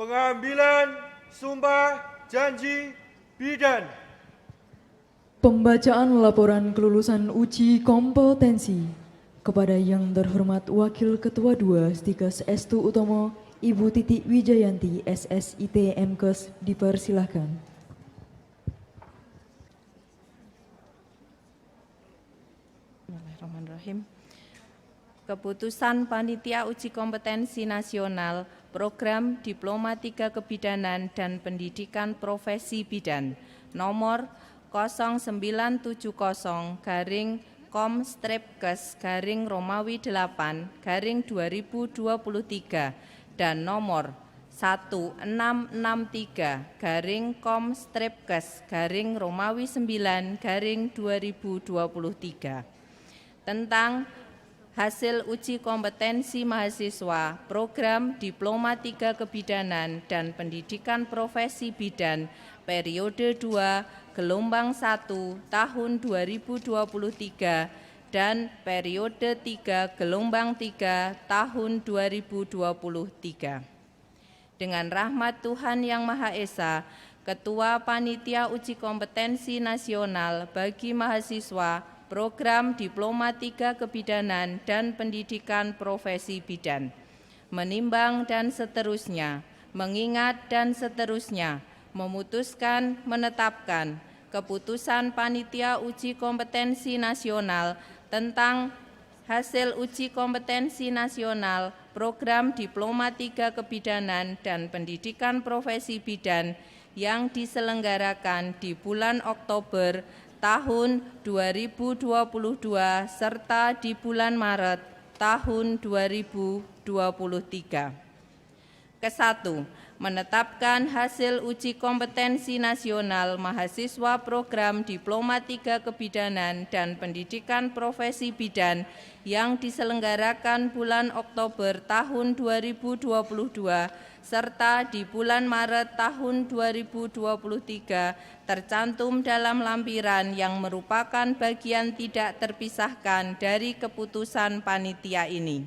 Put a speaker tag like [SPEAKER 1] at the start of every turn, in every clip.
[SPEAKER 1] Pengambilan sumpah janji bidan.
[SPEAKER 2] Pembacaan laporan kelulusan uji kompetensi kepada yang terhormat Wakil Ketua 2 Stikes Estu Utomo, Ibu Titi Wijayanti, SSIT MKes, dipersilahkan.
[SPEAKER 3] Bismillahirrahmanirrahim. Keputusan Panitia Uji Kompetensi Nasional Program Diploma 3 Kebidanan dan Pendidikan Profesi Bidan nomor 0970-Com-Strepkes-Romawi 8-2023 dan nomor 1663-Com-Strepkes-Romawi 9-2023 tentang hasil uji kompetensi mahasiswa program Diploma 3 Kebidanan dan Pendidikan Profesi Bidan periode 2 gelombang 1 tahun 2023 dan periode 3 gelombang 3 tahun 2023. Dengan rahmat Tuhan Yang Maha Esa, Ketua Panitia Uji Kompetensi Nasional bagi Mahasiswa Program Diploma 3 Kebidanan dan Pendidikan Profesi Bidan, menimbang dan seterusnya, mengingat dan seterusnya, memutuskan menetapkan keputusan Panitia Uji Kompetensi Nasional tentang hasil uji kompetensi nasional Program Diploma 3 Kebidanan dan Pendidikan Profesi Bidan yang diselenggarakan di bulan Oktober tahun 2022 serta di bulan Maret tahun 2023. Kesatu, menetapkan hasil uji kompetensi nasional mahasiswa program Diploma 3 Kebidanan dan Pendidikan Profesi Bidan yang diselenggarakan bulan Oktober tahun 2022 serta di bulan Maret tahun 2023 tercantum dalam lampiran yang merupakan bagian tidak terpisahkan dari keputusan panitia ini.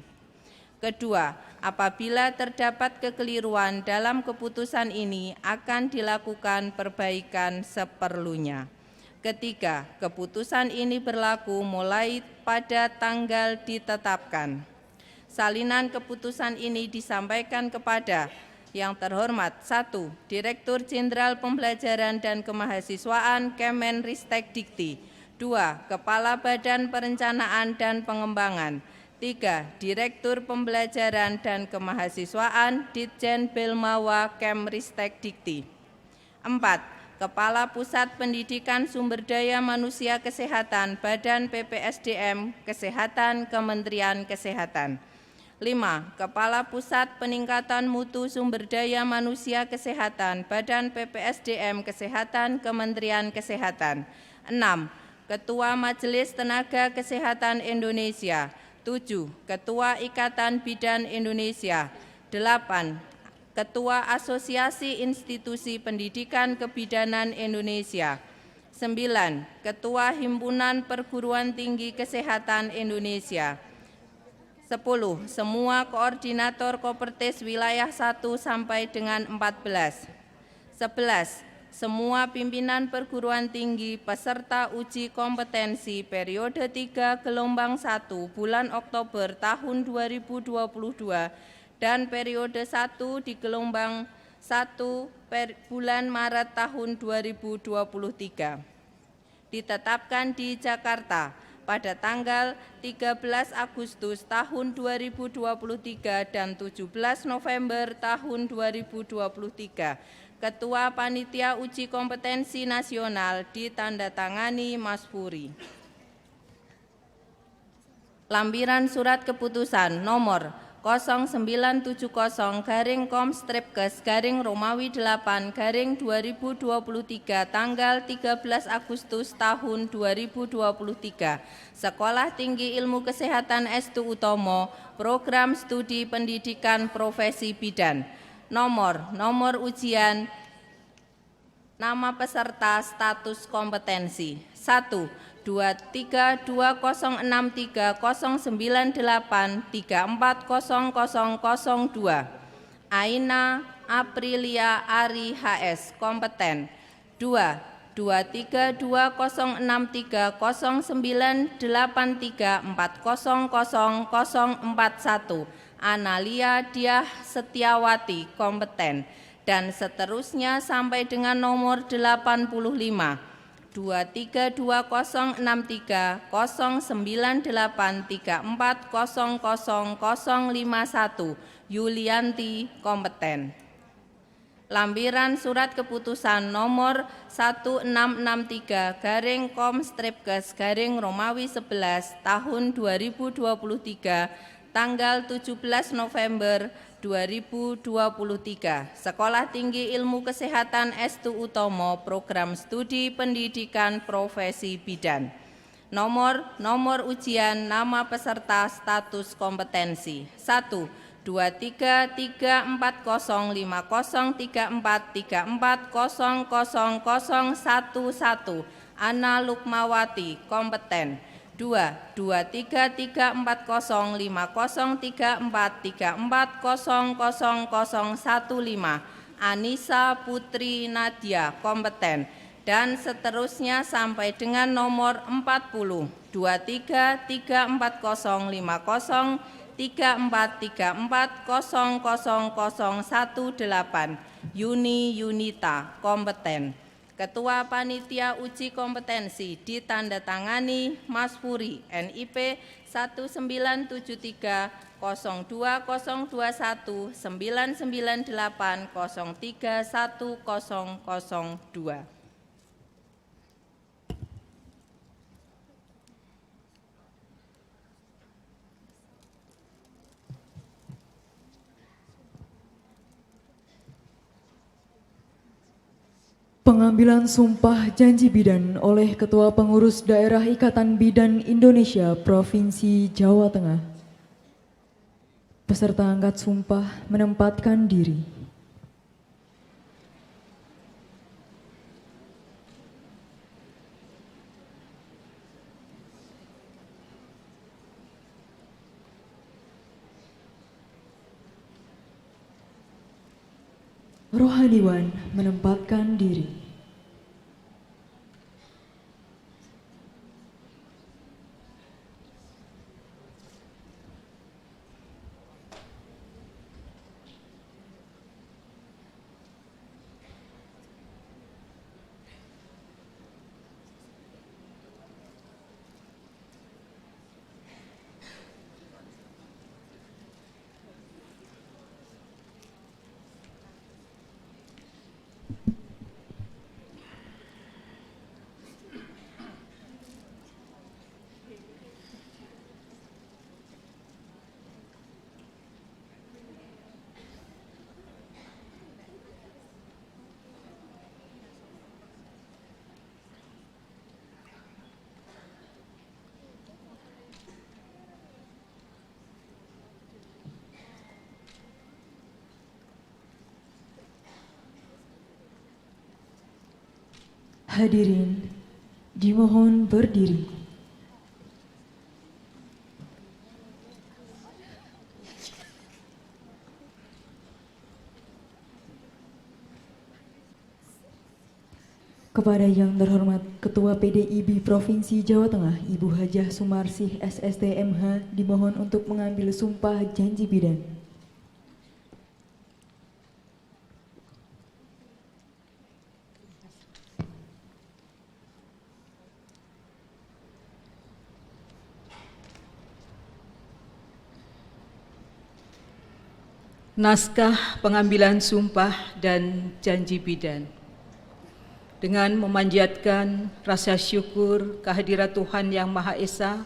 [SPEAKER 3] Kedua, apabila terdapat kekeliruan dalam keputusan ini akan dilakukan perbaikan seperlunya. Ketiga, keputusan ini berlaku mulai pada tanggal ditetapkan. Salinan keputusan ini disampaikan kepada yang terhormat 1. Direktur Jenderal Pembelajaran dan Kemahasiswaan Kemenristek Dikti. 2. Kepala Badan Perencanaan dan Pengembangan. 3. Direktur Pembelajaran dan Kemahasiswaan Ditjen Belmawa Kemristek Dikti. 4. Kepala Pusat Pendidikan Sumber Daya Manusia Kesehatan Badan PPSDM Kesehatan Kementerian Kesehatan. 5. Kepala Pusat Peningkatan Mutu Sumber Daya Manusia Kesehatan Badan PPSDM Kesehatan Kementerian Kesehatan. 6. Ketua Majelis Tenaga Kesehatan Indonesia. 7. Ketua Ikatan Bidan Indonesia. 8. Ketua Asosiasi Institusi Pendidikan Kebidanan Indonesia. 9. Ketua Himpunan Perguruan Tinggi Kesehatan Indonesia. 10. Semua koordinator Kopertis wilayah 1 sampai dengan 14. 11. Semua pimpinan perguruan tinggi peserta uji kompetensi periode 3 gelombang 1 bulan Oktober tahun 2022 dan periode 1 di gelombang 1 bulan Maret tahun 2023. Ditetapkan di Jakarta pada tanggal 13 Agustus tahun 2023 dan 17 November tahun 2023. Ketua Panitia Uji Kompetensi Nasional ditandatangani Mas Puri. Lampiran Surat Keputusan nomor 0970-Com-Strepkes-Romawi 8-2023 tanggal 13 Agustus tahun 2023. Sekolah Tinggi Ilmu Kesehatan Estu Utomo, Program Studi Pendidikan Profesi Bidan. Nomor ujian, nama peserta, status kompetensi. 1. 23206309834002 Aina Aprilia Ari HS, kompeten. 2. 23200983400041 Analia Diah Setiawati, kompeten. Dan seterusnya sampai dengan nomor 85. 2320930983400051 Yulianti, kompeten. Lampiran Surat Keputusan nomor 1663/Kom/Romawi 11 tahun 2023 tanggal 17 November 2023. Sekolah Tinggi Ilmu Kesehatan S2 Utomo, Program Studi Pendidikan Profesi Bidan. Nomor ujian, nama peserta, status kompetensi. 1. 2334503434000011 Ana Lukmawati, kompeten. 2. 2334503434000015 Anissa Putri Nadia, kompeten. Dan seterusnya sampai dengan nomor 40. 2334503434000018 Yuni Yunita, kompeten. Ketua Panitia Uji Kompetensi ditandatangani Mas Puri, NIP 193020299803102.
[SPEAKER 2] Pengambilan sumpah janji bidan oleh Ketua Pengurus Daerah Ikatan Bidan Indonesia Provinsi Jawa Tengah. Peserta angkat sumpah menempatkan diri. Rohaniwan menempatkan diri. Hadirin dimohon berdiri. Kepada yang terhormat Ketua PDIB Provinsi Jawa Tengah, Ibu Hajah Sumarsih SST MH, dimohon untuk mengambil sumpah janji bidan.
[SPEAKER 4] Naskah pengambilan sumpah dan janji bidan. Dengan memanjatkan rasa syukur kehadirat Tuhan Yang Maha Esa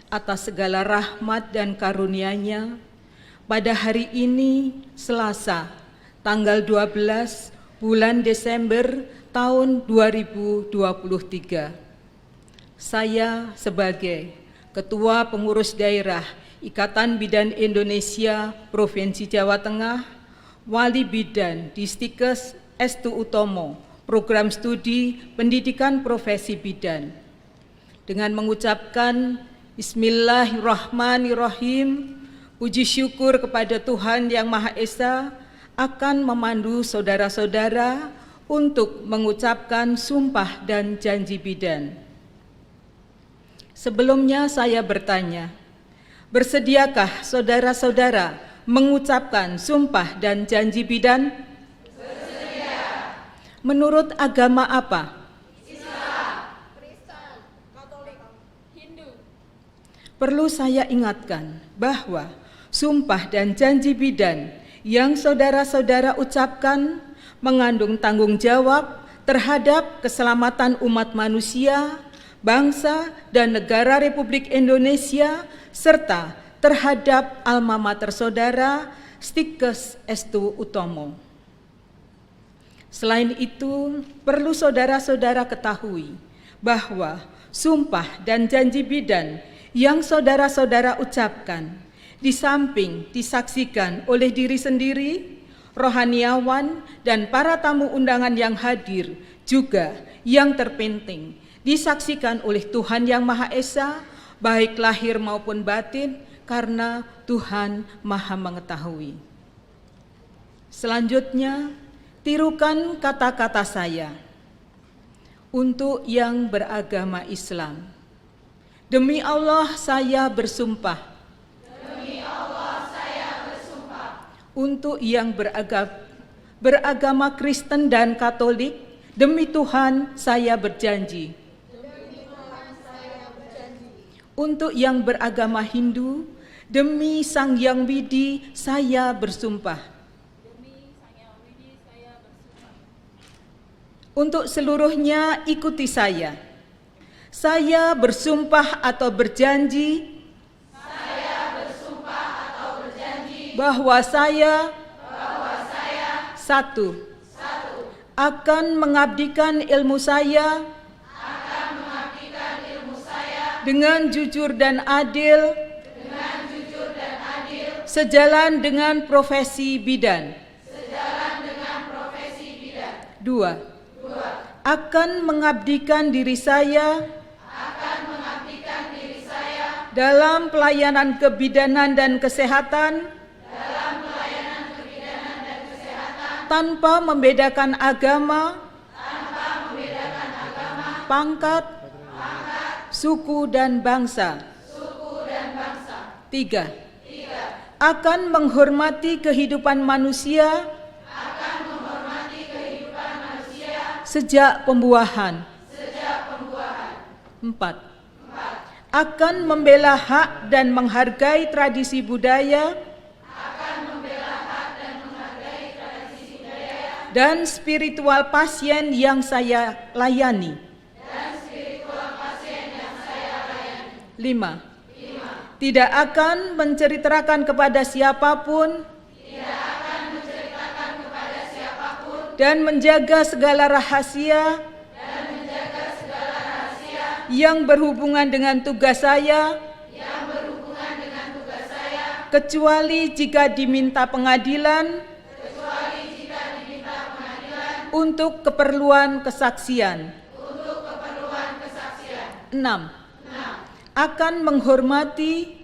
[SPEAKER 4] atas segala rahmat dan karunia-Nya, pada hari ini Selasa, tanggal 12 bulan Desember tahun 2023, saya sebagai Ketua Pengurus Daerah Ikatan Bidan Indonesia Provinsi Jawa Tengah, Wali Bidan Distikes S2 Utomo, Program Studi Pendidikan Profesi Bidan, dengan mengucapkan Bismillahirrahmanirrahim, puji syukur kepada Tuhan Yang Maha Esa akan memandu saudara-saudara untuk mengucapkan sumpah dan janji bidan. Sebelumnya saya bertanya, bersediakah saudara-saudara mengucapkan sumpah dan janji bidan? Bersedia. Menurut agama apa? Islam, Kristen, Katolik, Hindu. Perlu saya ingatkan bahwa sumpah dan janji bidan yang saudara-saudara ucapkan mengandung tanggung jawab terhadap keselamatan umat manusia, bangsa dan negara Republik Indonesia, serta terhadap alma mater saudara Stikes Estu Utomo. Selain itu, perlu saudara-saudara ketahui bahwa sumpah dan janji bidan yang saudara-saudara ucapkan di samping disaksikan oleh diri sendiri, rohaniawan, dan para tamu undangan yang hadir, juga yang terpenting disaksikan oleh Tuhan Yang Maha Esa, baik lahir maupun batin, karena Tuhan Maha Mengetahui. Selanjutnya, tirukan kata-kata saya. Untuk yang beragama Islam, demi Allah saya bersumpah. Untuk yang beragama Kristen dan Katolik, demi Tuhan saya berjanji. Untuk yang beragama Hindu, demi Sang Hyang Widi saya bersumpah. Untuk seluruhnya ikuti saya. Saya bersumpah atau berjanji bahwa saya satu, akan mengabdikan ilmu saya dengan jujur dan adil sejalan dengan profesi bidan. Dua, akan mengabdikan diri saya dalam pelayanan kebidanan dan kesehatan tanpa membedakan agama, pangkat, suku dan bangsa. Tiga, akan menghormati kehidupan manusia sejak pembuahan. Empat, akan membela hak dan menghargai tradisi budaya dan spiritual pasien yang saya layani. Lima, tidak akan menceritakan kepada siapapun dan menjaga segala rahasia yang berhubungan dengan tugas saya, kecuali jika diminta pengadilan untuk keperluan kesaksian. 6. Akan menghormati,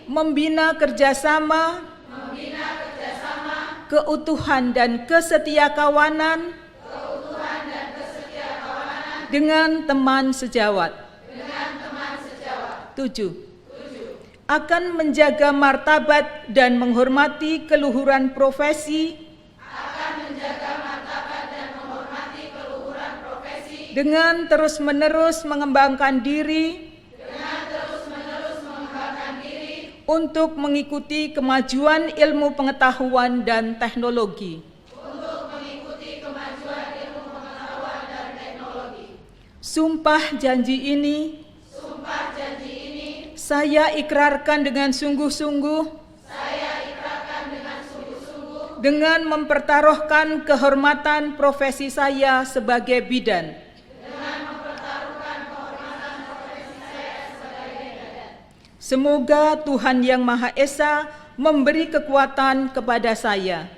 [SPEAKER 4] membina kerjasama, keutuhan dan kesetiakawanan dengan teman sejawat. 7. Akan menjaga martabat dan menghormati keluhuran profesi dengan terus-menerus mengembangkan diri untuk mengikuti kemajuan ilmu pengetahuan dan teknologi. Sumpah janji ini saya ikrarkan dengan sungguh-sungguh dengan mempertaruhkan kehormatan profesi saya sebagai bidan. Semoga Tuhan Yang Maha Esa memberi kekuatan kepada saya.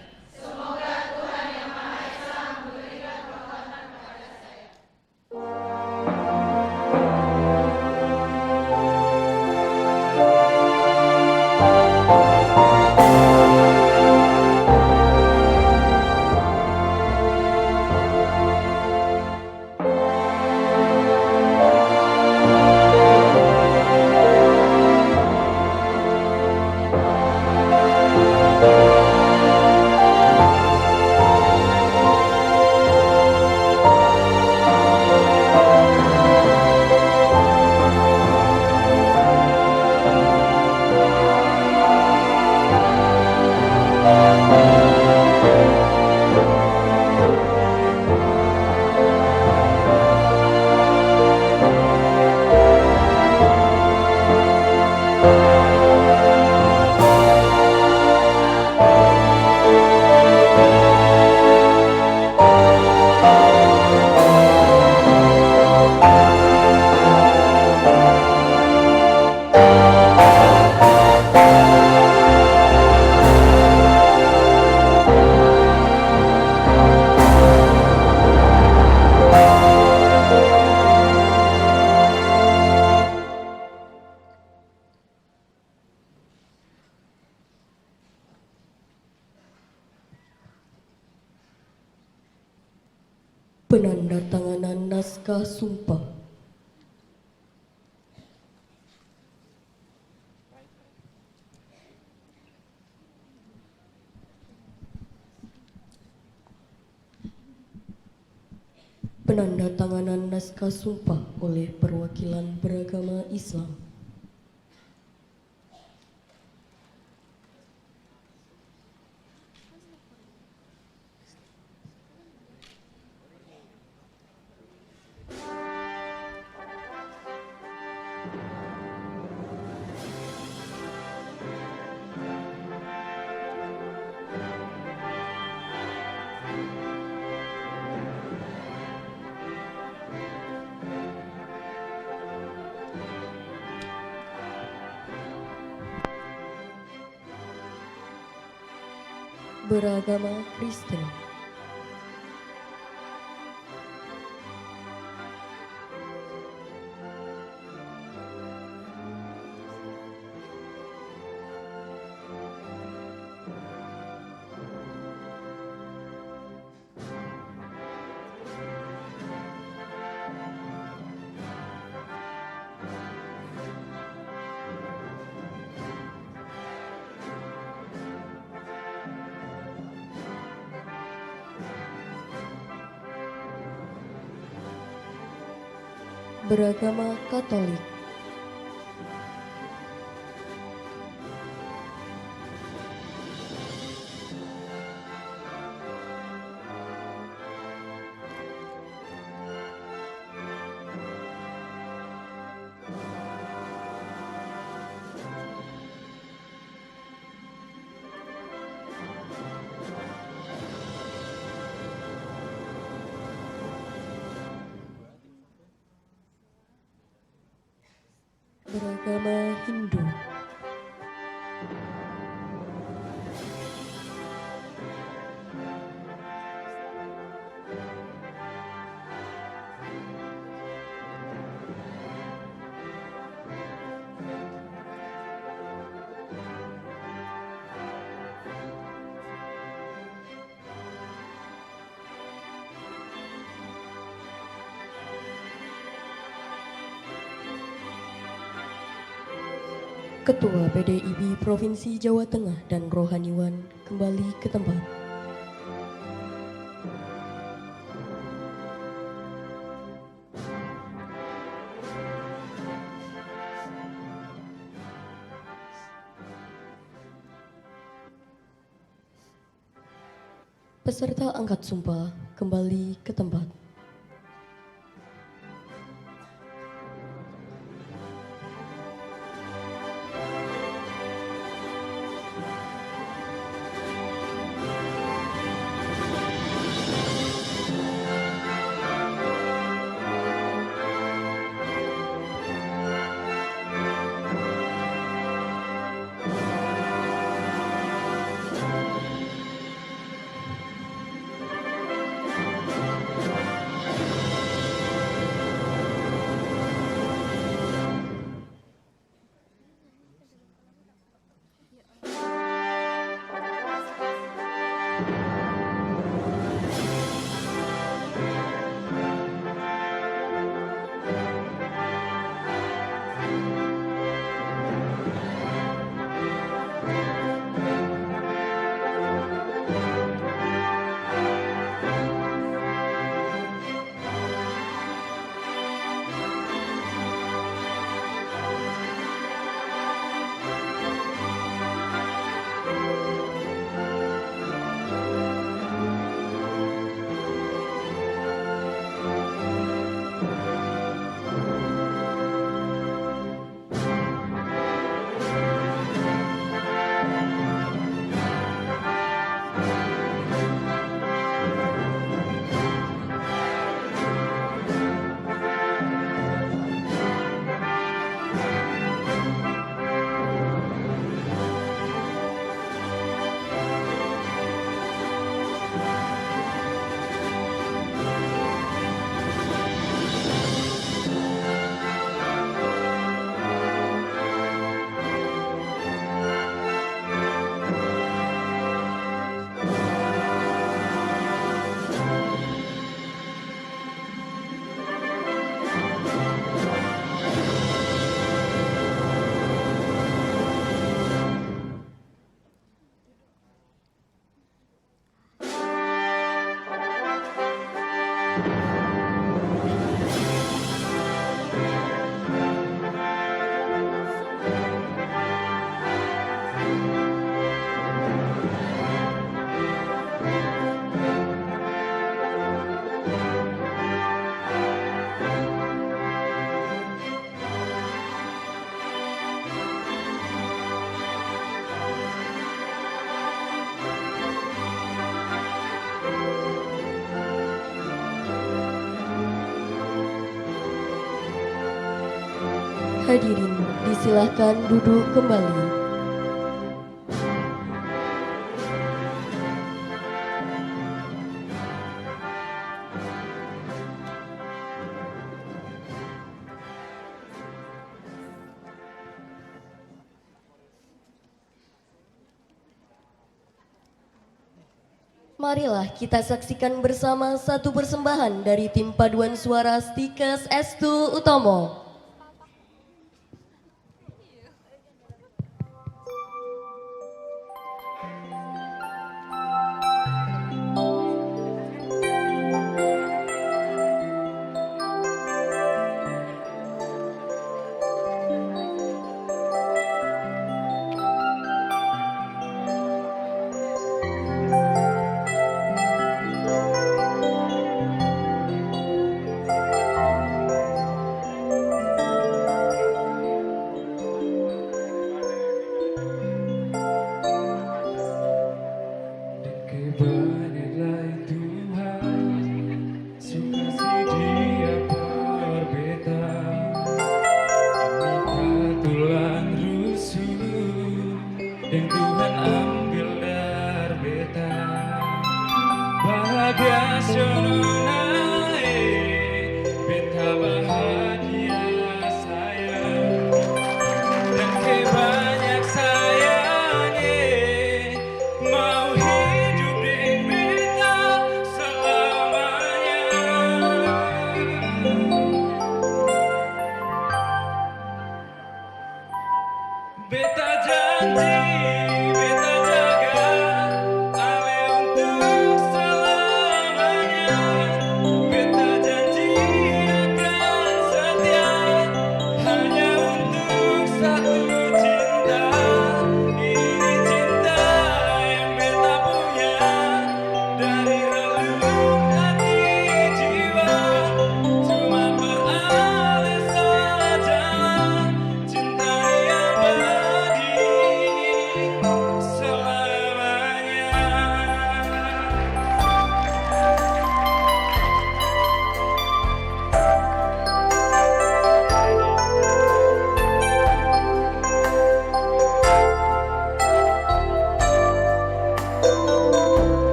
[SPEAKER 5] Penandatanganan naskah sumpah. Penandatanganan naskah sumpah oleh perwakilan beragama Islam. Beragama Kristen. Beragama Katolik. Beragama Hindu. Ketua PDIP Provinsi Jawa Tengah dan Rohaniwan kembali ke tempat. Peserta angkat sumpah kembali ke tempat. Hadirin, disilahkan duduk kembali. Marilah kita saksikan bersama satu persembahan dari tim paduan suara Stikes Estu Utomo.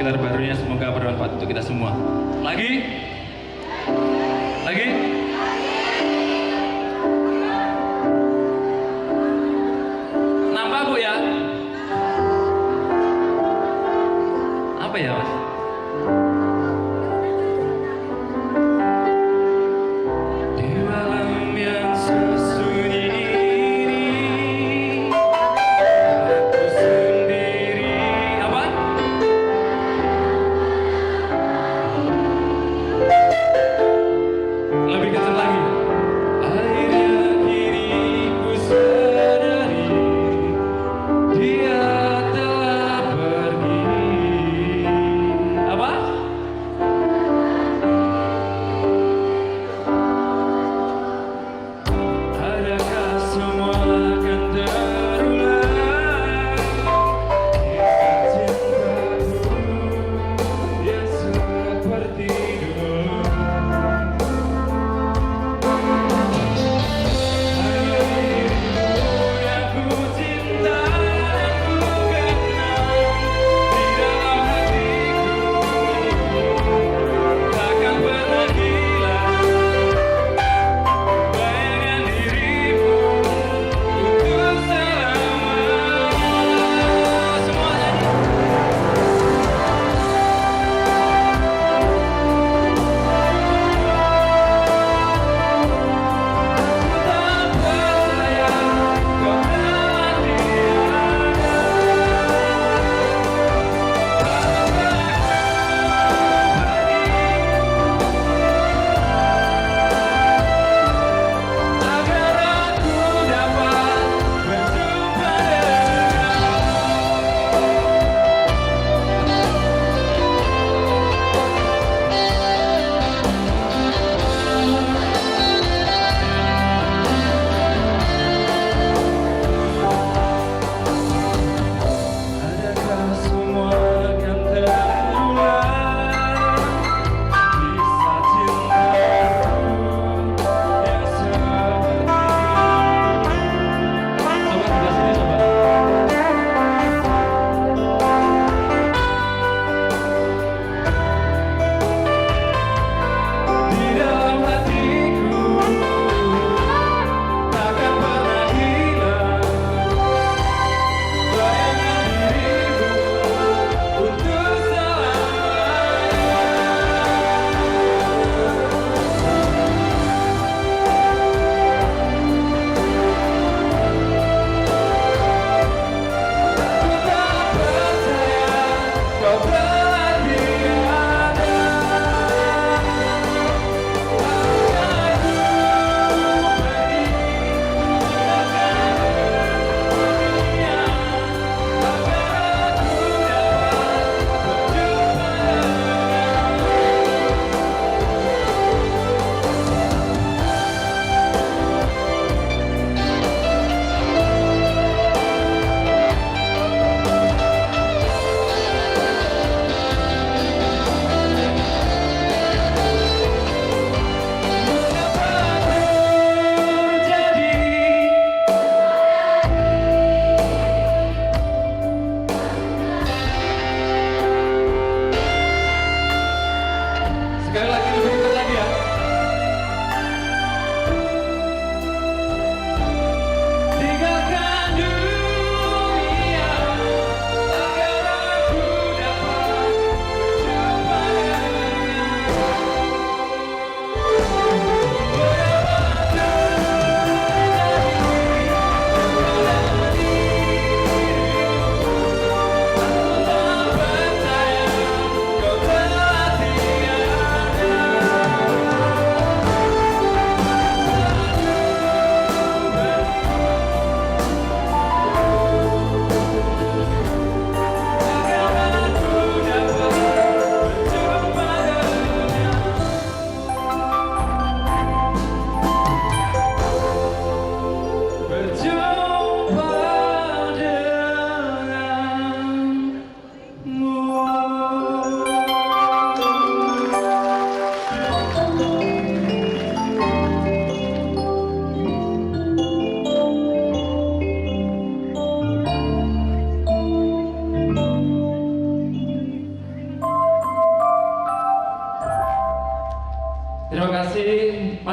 [SPEAKER 6] sekedar barunya semoga bermanfaat untuk kita semua. Lagi? Nampak Bu ya? Apa ya Mas? Di malam yang sesunyi ini, aku sendiri. Apa?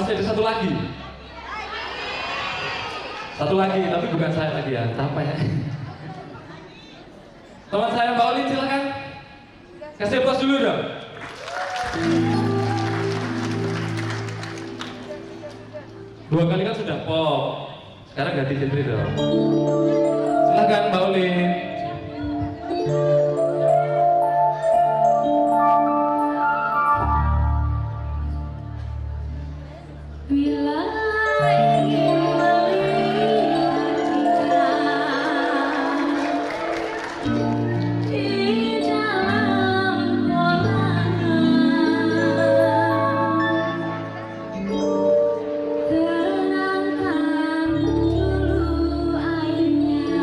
[SPEAKER 6] masih ada satu lagi. Satu lagi, tapi bukan saya lagi ya, capek ya. Teman saya Mbak Olin silakan. Kasih aplaus dulu dong. Dua kali kan sudah pop. Sekarang ganti genre dong. Silakan Mbak Olin.
[SPEAKER 7] Bila ingin melihat di dalam kolam, tenangkan dulu airnya.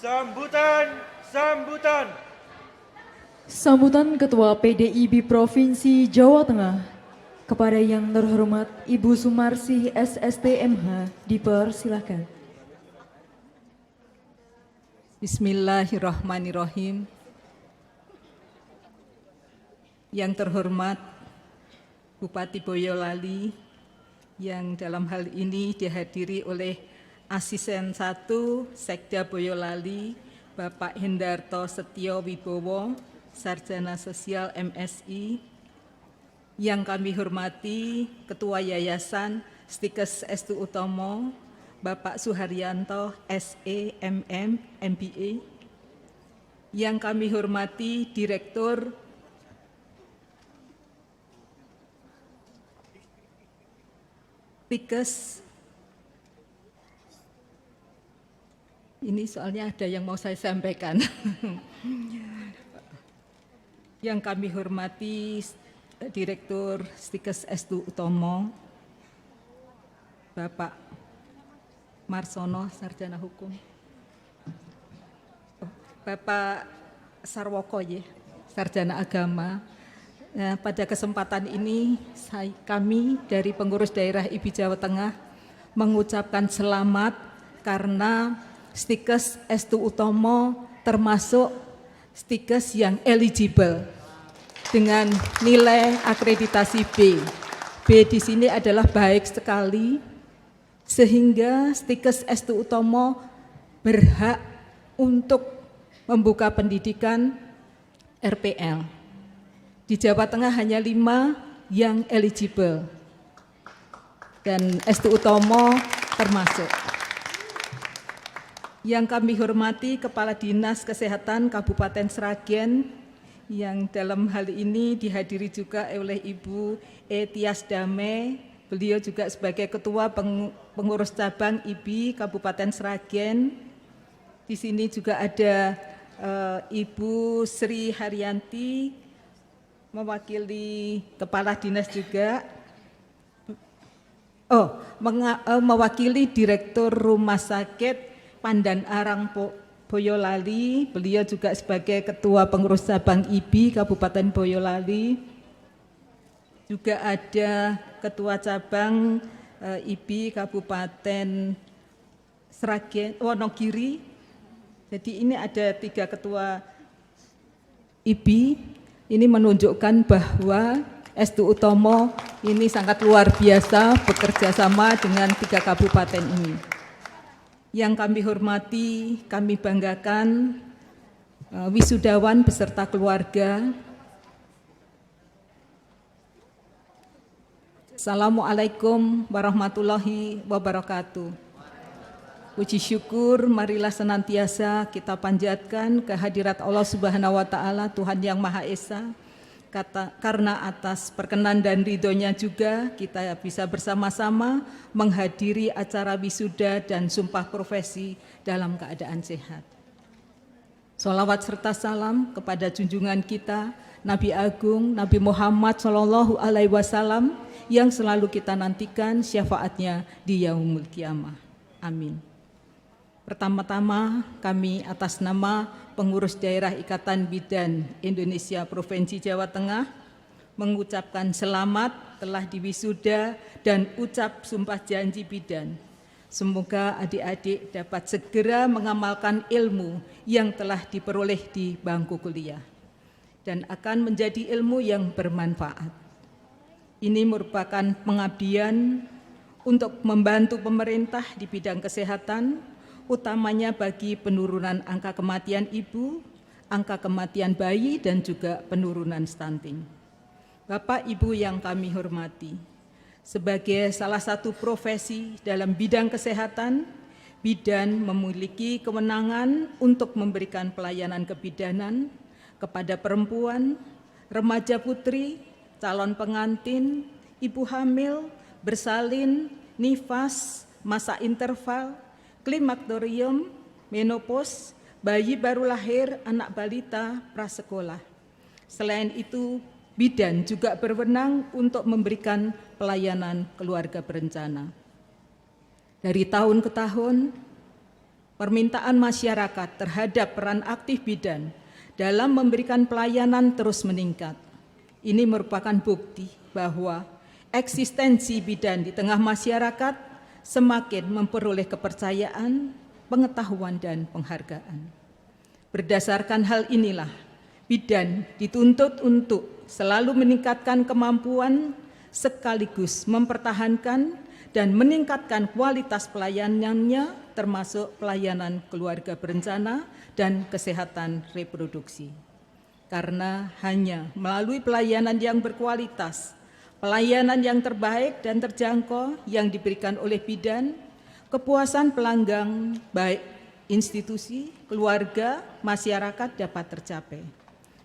[SPEAKER 1] Sambutan, sambutan.
[SPEAKER 2] Sambutan Ketua PDIB Provinsi Jawa Tengah kepada yang terhormat Ibu Sumarsih SSTMH dipersilakan.
[SPEAKER 4] Bismillahirrahmanirrahim. Yang terhormat Bupati Boyolali yang dalam hal ini dihadiri oleh Asisten 1 Sekda Boyolali Bapak Hendarto Setio Wibowo, Sarjana Sosial MSI. Yang kami hormati Ketua Yayasan Stikes Estu Utomo Bapak Suharyanto SE MM MBA. Yang kami hormati Direktur Stikes. Ini soalnya ada yang mau saya sampaikan. Yang kami hormati Direktur Stikes Estu Utomo Bapak Marsono, Sarjana Hukum. Bapak Sarwoko, Sarjana Agama. Nah, pada kesempatan ini kami dari pengurus daerah IBI Jawa Tengah mengucapkan selamat karena Stikes Estu Utomo termasuk Stikes yang eligible dengan nilai akreditasi B. B di sini adalah baik sekali sehingga Stikes Estu Utomo berhak untuk membuka pendidikan RPL. Di Jawa Tengah hanya 5 yang eligible dan Estu Utomo termasuk. Yang kami hormati Kepala Dinas Kesehatan Kabupaten Sragen yang dalam hal ini dihadiri juga oleh Ibu Tias Dame. Beliau juga sebagai Ketua Pengurus Cabang IBI Kabupaten Sragen. Di sini juga ada Ibu Sri Haryanti mewakili Kepala Dinas juga. Mewakili Direktur Rumah Sakit Pandan Arang Boyolali. Beliau juga sebagai Ketua Pengurus Cabang IBI Kabupaten Boyolali. Juga ada Ketua Cabang IBI Kabupaten Sragen, Wonogiri. Jadi ini ada 3 Ketua IBI. Ini menunjukkan bahwa Estu Utomo ini sangat luar biasa bekerja sama dengan 3 kabupaten ini. Yang kami hormati, kami banggakan wisudawan beserta keluarga. Assalamualaikum warahmatullahi wabarakatuh. Puji syukur marilah senantiasa kita panjatkan kehadirat Allah Subhanahu wa taala, Tuhan yang Maha Esa. Karena atas perkenan dan ridhonya juga kita bisa bersama-sama menghadiri acara wisuda dan sumpah profesi dalam keadaan sehat. Sholawat serta salam kepada junjungan kita Nabi Agung Nabi Muhammad SAW yang selalu kita nantikan syafaatnya di yaumul kiamah. Amin. Pertama-tama kami atas nama Pengurus Daerah Ikatan Bidan Indonesia Provinsi Jawa Tengah mengucapkan selamat telah diwisuda dan ucap sumpah janji bidan. Semoga adik-adik dapat segera mengamalkan ilmu yang telah diperoleh di bangku kuliah dan akan menjadi ilmu yang bermanfaat. Ini merupakan pengabdian untuk membantu pemerintah di bidang kesehatan, utamanya bagi penurunan angka kematian ibu, angka kematian bayi, dan juga penurunan stunting. Bapak Ibu yang kami hormati, sebagai salah satu profesi dalam bidang kesehatan, bidan memiliki kewenangan untuk memberikan pelayanan kebidanan kepada perempuan, remaja putri, calon pengantin, ibu hamil, bersalin, nifas, masa interval, klimakterium, menopause, bayi baru lahir, anak balita, prasekolah. Selain itu, bidan juga berwenang untuk memberikan pelayanan keluarga berencana. Dari tahun ke tahun, permintaan masyarakat terhadap peran aktif bidan dalam memberikan pelayanan terus meningkat. Ini merupakan bukti bahwa eksistensi bidan di tengah masyarakat semakin memperoleh kepercayaan, pengetahuan, dan penghargaan. Berdasarkan hal inilah, bidan dituntut untuk selalu meningkatkan kemampuan sekaligus mempertahankan dan meningkatkan kualitas pelayanannya termasuk pelayanan keluarga berencana dan kesehatan reproduksi. Karena hanya melalui pelayanan yang berkualitas, pelayanan yang terbaik dan terjangkau yang diberikan oleh bidan, kepuasan pelanggan baik institusi, keluarga, masyarakat dapat tercapai.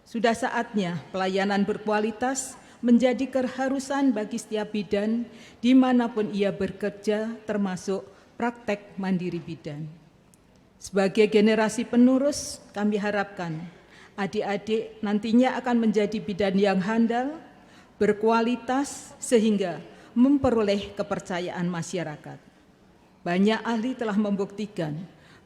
[SPEAKER 4] Sudah saatnya pelayanan berkualitas menjadi keharusan bagi setiap bidan dimanapun ia bekerja, termasuk praktek mandiri bidan. Sebagai generasi penerus, kami harapkan adik-adik nantinya akan menjadi bidan yang handal, berkualitas, sehingga memperoleh kepercayaan masyarakat. Banyak ahli telah membuktikan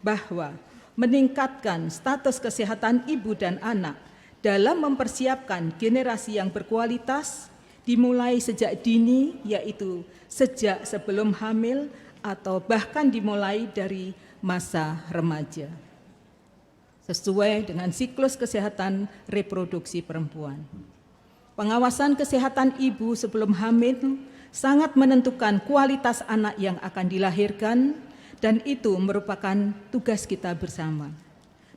[SPEAKER 4] bahwa meningkatkan status kesehatan ibu dan anak dalam mempersiapkan generasi yang berkualitas dimulai sejak dini, yaitu sejak sebelum hamil atau bahkan dimulai dari masa remaja, sesuai dengan siklus kesehatan reproduksi perempuan. Pengawasan kesehatan ibu sebelum hamil sangat menentukan kualitas anak yang akan dilahirkan, dan itu merupakan tugas kita bersama.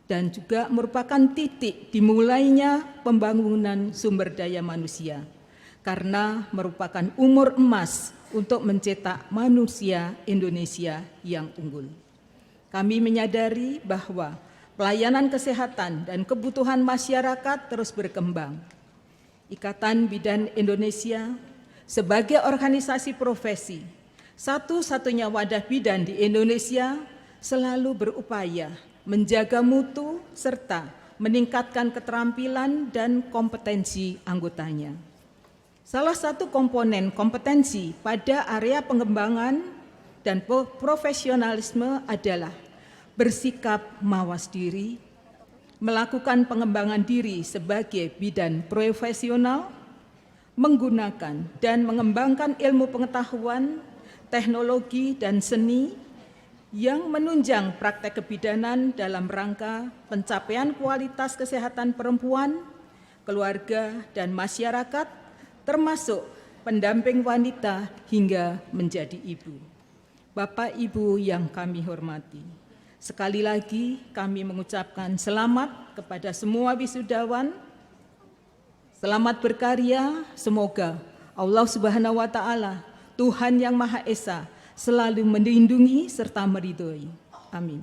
[SPEAKER 4] Dan juga merupakan titik dimulainya pembangunan sumber daya manusia, karena merupakan umur emas untuk mencetak manusia Indonesia yang unggul. Kami menyadari bahwa pelayanan kesehatan dan kebutuhan masyarakat terus berkembang. Ikatan Bidan Indonesia sebagai organisasi profesi, satu-satunya wadah bidan di Indonesia, selalu berupaya menjaga mutu serta meningkatkan keterampilan dan kompetensi anggotanya. Salah satu komponen kompetensi pada area pengembangan dan profesionalisme adalah bersikap mawas diri, melakukan pengembangan diri sebagai bidan profesional, menggunakan dan mengembangkan ilmu pengetahuan, teknologi, dan seni yang menunjang praktek kebidanan dalam rangka pencapaian kualitas kesehatan perempuan, keluarga, dan masyarakat, termasuk pendamping wanita hingga menjadi ibu. Bapak Ibu yang kami hormati, sekali lagi kami mengucapkan selamat kepada semua wisudawan. Selamat berkarya, semoga Allah Subhanahu wa Ta'ala, Tuhan yang Maha Esa, selalu melindungi serta meridhoi. Amin.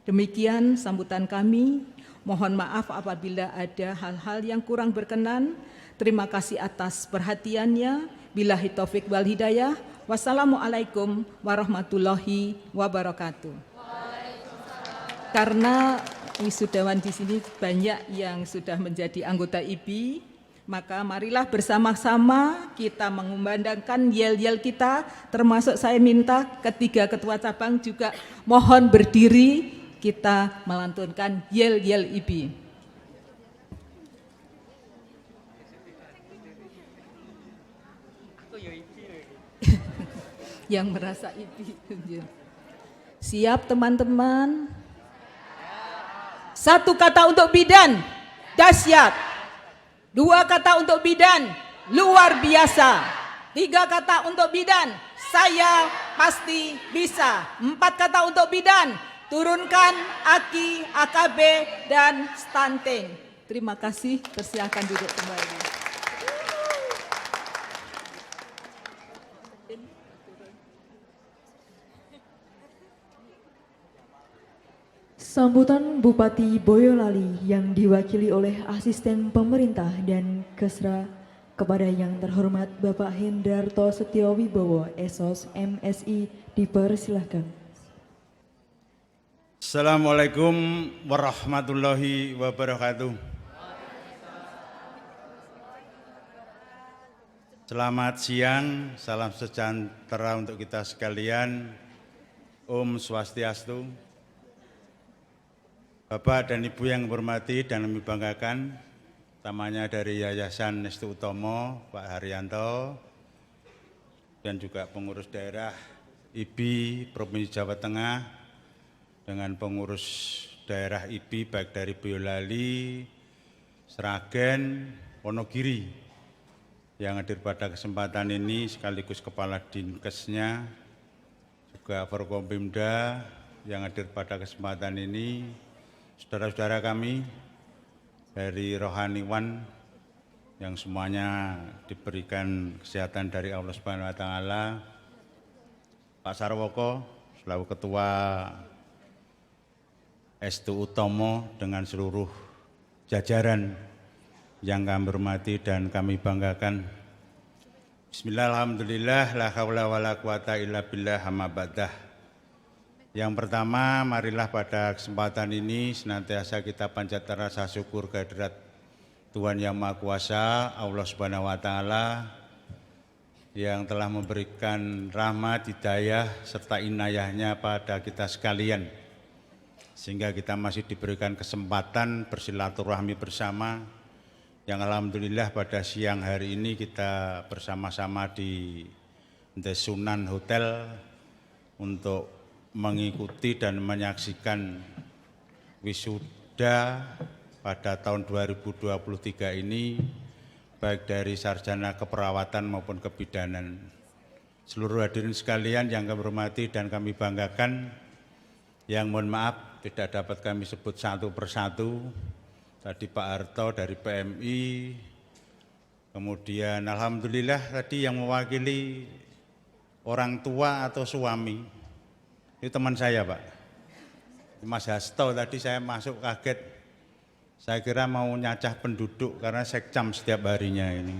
[SPEAKER 4] Demikian sambutan kami. Mohon maaf apabila ada hal-hal yang kurang berkenan. Terima kasih atas perhatiannya. Billahi taufik wal hidayah. Wassalamualaikum warahmatullahi wabarakatuh. Karena wisudawan di sini banyak yang sudah menjadi anggota IBI, maka marilah bersama-sama kita mengumandangkan yel-yel kita, termasuk saya minta ketiga ketua cabang juga mohon berdiri, kita melantunkan yel-yel IBI. Yang merasa IBI. Siap teman-teman? Satu kata untuk bidan, dahsyat. Dua kata untuk bidan, luar biasa. Tiga kata untuk bidan, saya pasti bisa. Empat kata untuk bidan, turunkan AKI, AKB, dan stunting. Terima kasih, persilakan duduk kembali.
[SPEAKER 2] Sambutan Bupati Boyolali yang diwakili oleh Asisten Pemerintah dan Kesra kepada yang terhormat Bapak Hendarto Setio Wibowo, Esos MSI, dipersilahkan.
[SPEAKER 8] Assalamualaikum warahmatullahi wabarakatuh. Selamat siang, salam sejahtera untuk kita sekalian. Om Swastiastu. Bapak dan Ibu yang hormati dan kami banggakan, utamanya dari Yayasan Estu Utomo, Pak Haryanto, dan juga pengurus daerah IBI Provinsi Jawa Tengah, dengan pengurus daerah IBI baik dari Boyolali, Sragen, Wonogiri, yang hadir pada kesempatan ini sekaligus Kepala Dinkesnya, juga Forkompimda yang hadir pada kesempatan ini, saudara-saudara kami dari Rohaniwan yang semuanya diberikan kesehatan dari Allah Subhanahu wa taala. Pak Sarwoko selaku Ketua Estu Utomo dengan seluruh jajaran yang kami hormati dan kami banggakan. Bismillah, alhamdulillah, la haula wa la quwata illa billah, amma ba'dah. Yang pertama, marilah pada kesempatan ini senantiasa kita panjatkan rasa syukur kehadirat Tuhan Yang Maha Kuasa, Allah Subhanahu wa taala, yang telah memberikan rahmat, hidayah serta inayahnya pada kita sekalian, sehingga kita masih diberikan kesempatan bersilaturahmi bersama, yang alhamdulillah pada siang hari ini kita bersama-sama di The Sunan Hotel untuk mengikuti dan menyaksikan wisuda pada tahun 2023 ini, baik dari sarjana keperawatan maupun kebidanan. Seluruh hadirin sekalian yang kami hormati dan kami banggakan, yang mohon maaf tidak dapat kami sebut satu persatu. Tadi Pak Harto dari PMI, kemudian alhamdulillah tadi yang mewakili orang tua atau suami, itu teman saya Pak, Mas Hasto. Tadi saya masuk kaget, saya kira mau nyacah penduduk karena sekcam setiap harinya ini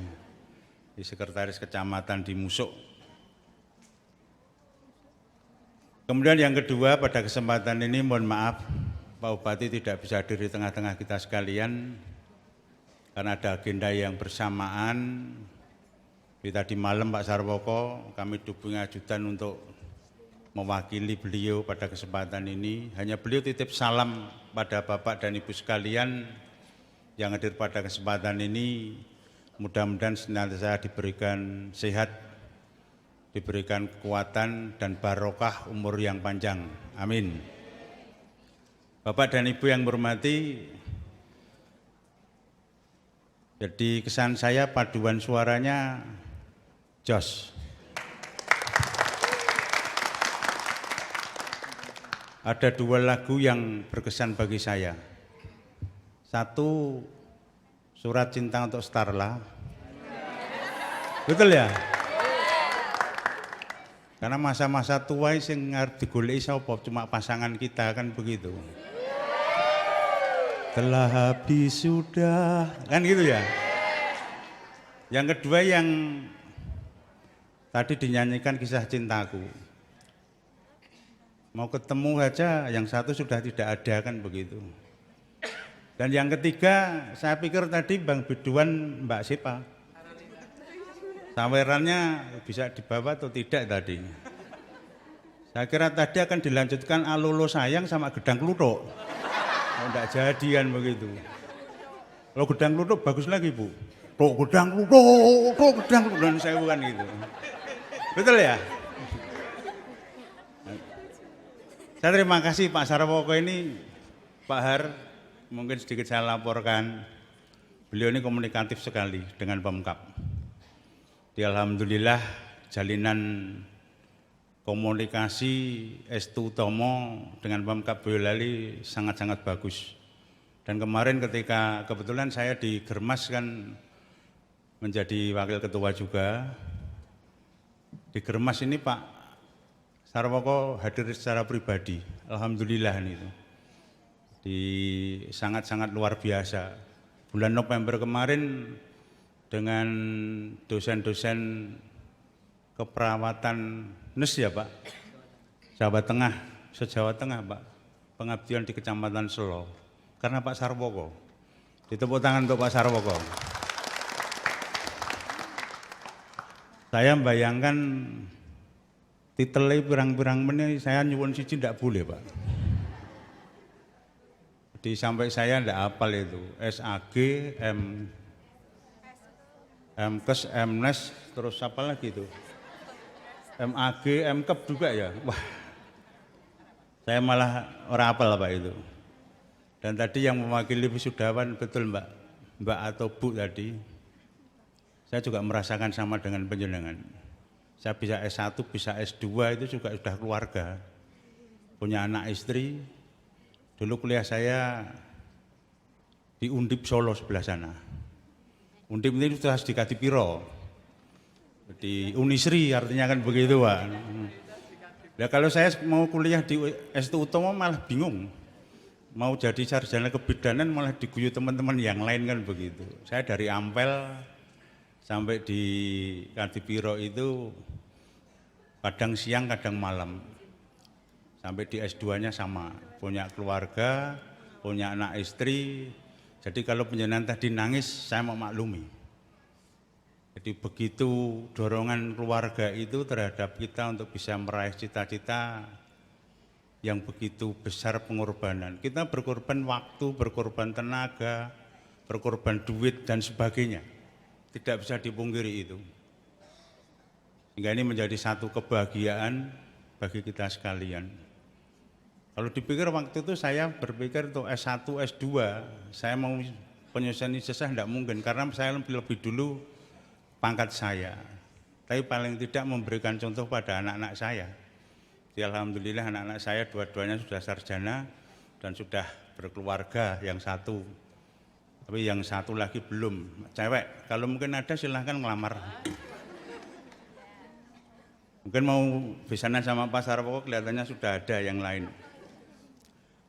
[SPEAKER 8] di Sekretaris Kecamatan di Musuk. Kemudian yang kedua, pada kesempatan ini mohon maaf Pak Bupati tidak bisa hadir di tengah-tengah kita sekalian karena ada agenda yang bersamaan. Tadi malam Pak Sarwoko kami dukung ajudan untuk mewakili beliau pada kesempatan ini. Hanya beliau titip salam pada Bapak dan Ibu sekalian yang hadir pada kesempatan ini. Mudah-mudahan senantiasa diberikan sehat, diberikan kekuatan dan barokah umur yang panjang. Amin. Bapak dan Ibu yang hormati, jadi kesan saya paduan suaranya jos. Ada dua lagu yang berkesan bagi saya. Satu, Surat Cinta untuk Starla. Betul ya? Karena masa-masa tua sing arep digoleki sapa, cuma pasangan kita, kan begitu. Telah habis sudah, kan gitu ya. Yang kedua yang tadi dinyanyikan Kisah Cintaku. Mau ketemu saja, yang satu sudah tidak ada, kan begitu. Dan yang ketiga, saya pikir tadi Bang Biduan, Mbak Sipa, sawerannya bisa dibawa atau tidak tadi. Saya kira tadi akan dilanjutkan Alolo Sayang sama Gedang Kluthuk. Oh, tidak jadian begitu. Kalau Gedang Kluthuk bagus lagi Bu. Tok Gedang Kluthuk, tok Gedang Kluthuk, dan saya bukan gitu. Betul ya? Saya terima kasih Pak Sarwoko ini, Pak Har, mungkin sedikit saya laporkan, beliau ini komunikatif sekali dengan Pemkab. Alhamdulillah jalinan komunikasi Estu Utomo dengan Pemkab Boyolali sangat-sangat bagus. Dan kemarin ketika kebetulan saya di Germas kan menjadi wakil ketua juga, di Germas ini Pak Sarwoko hadir secara pribadi, alhamdulillah itu, di sangat-sangat luar biasa. Bulan November kemarin dengan dosen-dosen keperawatan NES ya Pak, Jawa Tengah, se-Jawa Tengah Pak, pengabdian di Kecamatan Selo, karena Pak Sarwoko. Ditepuk tangan untuk Pak Sarwoko. Saya membayangkan titelnya pirang-pirang menit, saya nyuwun siji tidak boleh Pak. Jadi sampai saya enggak hafal itu. SAG, MKes, MNes, terus apa lagi itu? MAG, MKep juga ya. Wah, saya malah orang hafal Pak itu. Dan tadi yang mewakili wisudawan betul Mbak atau Bu tadi, saya juga merasakan sama dengan panjenengan. Saya bisa S1, bisa S2 itu juga sudah keluarga, punya anak istri. Dulu kuliah saya di Undip Solo sebelah sana. Undip ini sudah di Kadipiro, di Unisri artinya kan begitu Pak. Nah, kalau saya mau kuliah di S1 Utomo malah bingung. Mau jadi sarjana kebidanan malah diguyu teman-teman yang lain kan begitu. Saya dari Ampel sampai di Kadipiro itu kadang siang kadang malam. Sampai di S2-nya sama, punya keluarga, punya anak istri. Jadi kalau panjenengan tadi nangis, saya mau maklumi. Jadi begitu dorongan keluarga itu terhadap kita untuk bisa meraih cita-cita yang begitu besar pengorbanan. Kita berkorban waktu, berkorban tenaga, berkorban duit dan sebagainya. Tidak bisa dipungkiri itu. Sehingga ini menjadi satu kebahagiaan bagi kita sekalian. Kalau dipikir waktu itu saya berpikir untuk S1, S2, saya mau penyelesaian ijazah tidak mungkin karena saya lebih dulu pangkat saya. Tapi paling tidak memberikan contoh pada anak-anak saya. Jadi alhamdulillah anak-anak saya dua-duanya sudah sarjana dan sudah berkeluarga yang satu. Tapi yang satu lagi belum, cewek. Kalau mungkin ada silahkan ngelamar. Mungkin mau besanan sama Pak Sarwo kelihatannya sudah ada yang lain.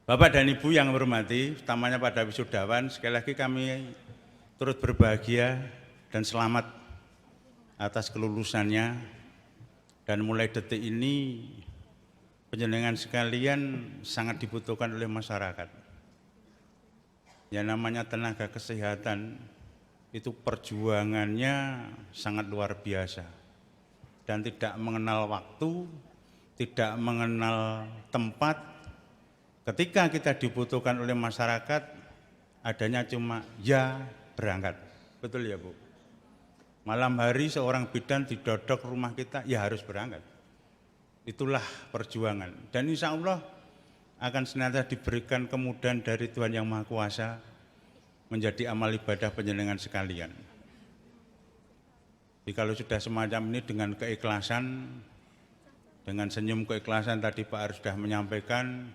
[SPEAKER 8] Bapak dan Ibu yang hormati, utamanya pada wisudawan, sekali lagi kami turut berbahagia dan selamat atas kelulusannya. Dan mulai detik ini panjenengan sekalian sangat dibutuhkan oleh masyarakat. Yang namanya tenaga kesehatan itu perjuangannya sangat luar biasa dan tidak mengenal waktu, tidak mengenal tempat. Ketika kita dibutuhkan oleh masyarakat, adanya cuma ya berangkat. Betul ya Bu? Malam hari seorang bidan didodok rumah kita, ya harus berangkat. Itulah perjuangan. Dan insya Allah akan senantiasa diberikan kemudahan dari Tuhan Yang Maha Kuasa menjadi amal ibadah panjenengan sekalian. Jadi kalau sudah semacam ini dengan keikhlasan, dengan senyum keikhlasan tadi Pak Ar sudah menyampaikan,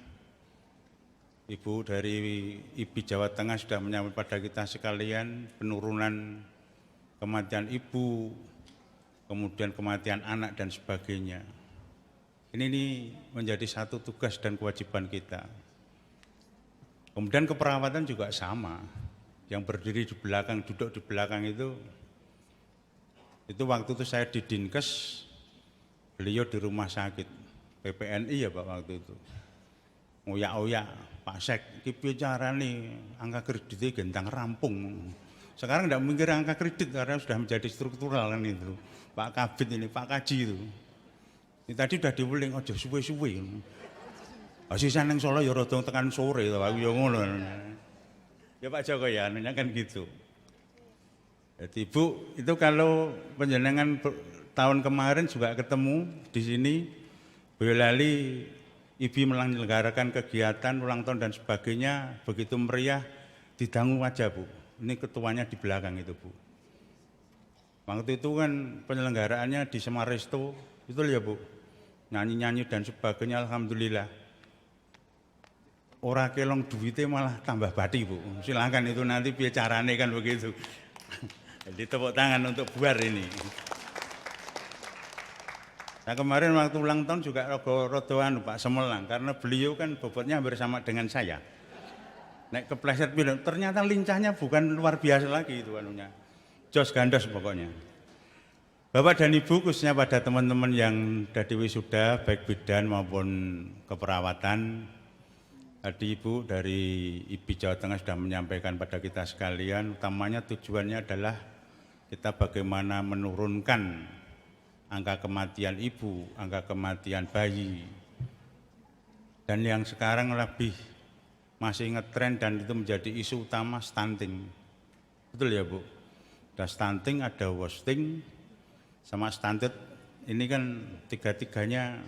[SPEAKER 8] Ibu dari IPI Jawa Tengah sudah menyampaikan pada kita sekalian penurunan kematian ibu, kemudian kematian anak dan sebagainya. Ini menjadi satu tugas dan kewajiban kita. Kemudian keperawatan juga sama. Yang berdiri di belakang, duduk di belakang itu waktu itu saya di Dinkes, beliau di rumah sakit PPNI ya Pak waktu itu. Ngoyak-oyak, Pak Sek, iki piye carane angka kreditnya gendang rampung. Sekarang tidak mikir angka kredit karena sudah menjadi struktural kan itu. Pak Kabit ini, Pak Kaji itu. Ini tadi sudah diuling, aja suwe-suwe. Sisa nang Solo ya rada tekan sore to, aku ya ngono. Ya Pak Joko ya, kan gitu. Jadi Bu, itu kalau panjenengan tahun kemarin juga ketemu di sini, Boyolali IBI menyelenggarakan kegiatan ulang tahun dan sebagainya, begitu meriah, didangu aja Bu. Ini ketuanya di belakang itu Bu. Waktu itu kan penyelenggaraannya di Semaresto, itu ya Bu. Nyanyi-nyanyi dan sebagainya, alhamdulillah. Ora kelong duitnya malah tambah bati Bu. Silakan itu nanti piye carane kan begitu. Jadi tepuk tangan untuk buar ini. Nah kemarin waktu ulang tahun juga rodoan Pak Semelang karena beliau kan bobotnya hampir sama dengan saya. Naik kepleset bilang ternyata lincahnya bukan luar biasa lagi itu anunya. Jos gandos pokoknya. Bapak dan Ibu khususnya pada teman-teman yang dari wisuda baik bidan maupun keperawatan. Tadi Ibu dari IPI Jawa Tengah sudah menyampaikan pada kita sekalian utamanya tujuannya adalah kita bagaimana menurunkan angka kematian ibu, angka kematian bayi. Dan yang sekarang lebih masih ngetren dan itu menjadi isu utama stunting. Betul ya Bu? Ada stunting, ada wasting, sama stunted. Ini kan tiga-tiganya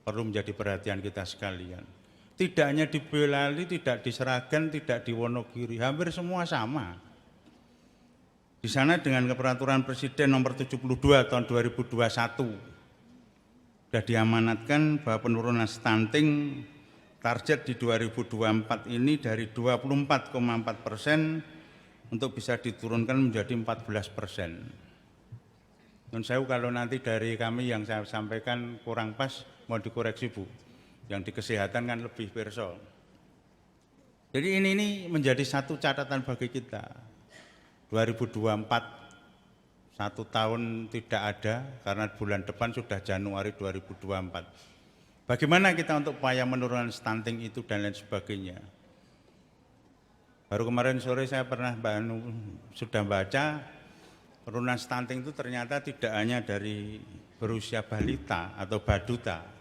[SPEAKER 8] perlu menjadi perhatian kita sekalian. Tidak hanya di Boyolali, tidak di Seragen, tidak di Wonogiri, hampir semua sama. Di sana dengan peraturan Presiden nomor 72 tahun 2021 sudah diamanatkan bahwa penurunan stunting target di 2024 ini dari 24,4% untuk bisa diturunkan menjadi 14%. Dan saya kalau nanti dari kami yang saya sampaikan kurang pas, mau dikoreksi Bu. Yang di kesehatan kan lebih perso. Jadi ini menjadi satu catatan bagi kita. 2024 1 tahun tidak ada karena bulan depan sudah Januari 2024. Bagaimana kita untuk upaya menurunkan stunting itu dan lain sebagainya. Baru kemarin sore saya pernah sudah baca penurunan stunting itu ternyata tidak hanya dari berusia balita atau baduta.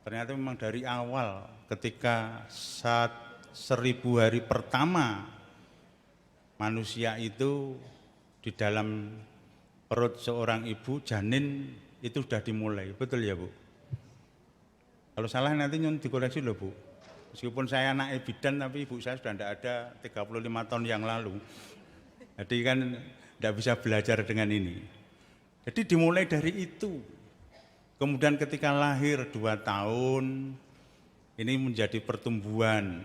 [SPEAKER 8] Ternyata memang dari awal ketika 1000 hari pertama manusia itu di dalam perut seorang ibu janin itu sudah dimulai, betul ya Bu? Kalau salah nanti dikoreksi loh Bu. Meskipun saya anak bidan tapi ibu saya sudah tidak ada 35 tahun yang lalu. Jadi kan tidak bisa belajar dengan ini. Jadi dimulai dari itu. Kemudian ketika lahir 2 tahun, ini menjadi pertumbuhan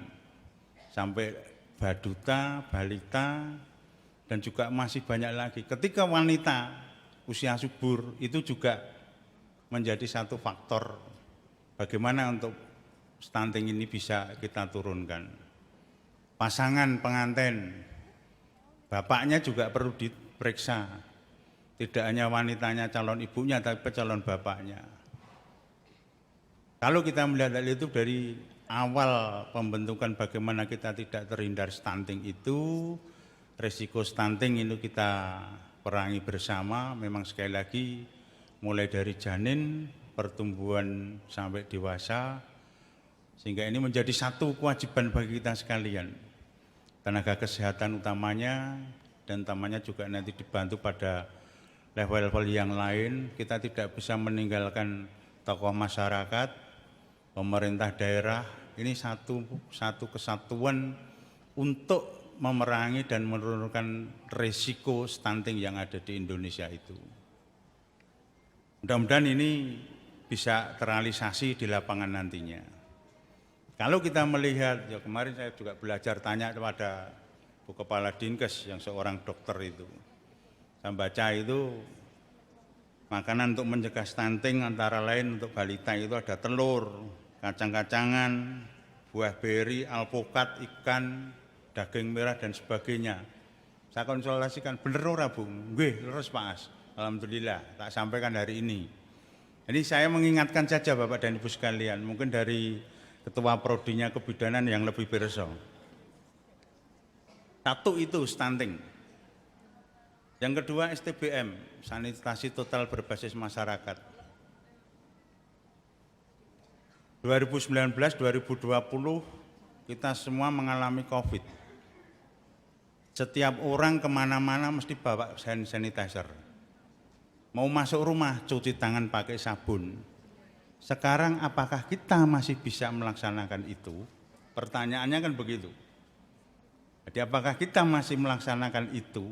[SPEAKER 8] sampai baduta, balita, dan juga masih banyak lagi. Ketika wanita usia subur itu juga menjadi satu faktor bagaimana untuk stunting ini bisa kita turunkan. Pasangan pengantin, bapaknya juga perlu diperiksa. Tidak hanya wanitanya calon ibunya, tapi calon bapaknya. Kalau kita melihat hal itu dari awal pembentukan bagaimana kita tidak terhindar stunting itu, risiko stunting itu kita perangi bersama, memang sekali lagi mulai dari janin, pertumbuhan sampai dewasa, sehingga ini menjadi satu kewajiban bagi kita sekalian. Tenaga kesehatan utamanya, dan utamanya juga nanti dibantu pada level-level yang lain. Kita tidak bisa meninggalkan tokoh masyarakat, pemerintah daerah, ini satu kesatuan untuk memerangi dan menurunkan risiko stunting yang ada di Indonesia itu. Mudah-mudahan ini bisa terrealisasi di lapangan nantinya. Kalau kita melihat, ya kemarin saya juga belajar tanya kepada Bu Kepala Dinkes yang seorang dokter itu. Saya baca itu makanan untuk mencegah stunting antara lain untuk balita itu ada telur, kacang-kacangan, buah beri, alpukat, ikan, daging merah dan sebagainya. Saya konsultasikan, bener ora Bu? Nggih, leres Pak As. Alhamdulillah, tak sampaikan hari ini. Jadi saya mengingatkan saja Bapak dan Ibu sekalian, mungkin dari Ketua Prodinya Kebidanan yang lebih berso. Satu itu stunting. Yang kedua STBM, sanitasi total berbasis masyarakat. 2019-2020 kita semua mengalami COVID. Setiap orang kemana-mana mesti bawa hand sanitizer. Mau masuk rumah cuci tangan pakai sabun. Sekarang apakah kita masih bisa melaksanakan itu? Pertanyaannya kan begitu. Jadi apakah kita masih melaksanakan itu?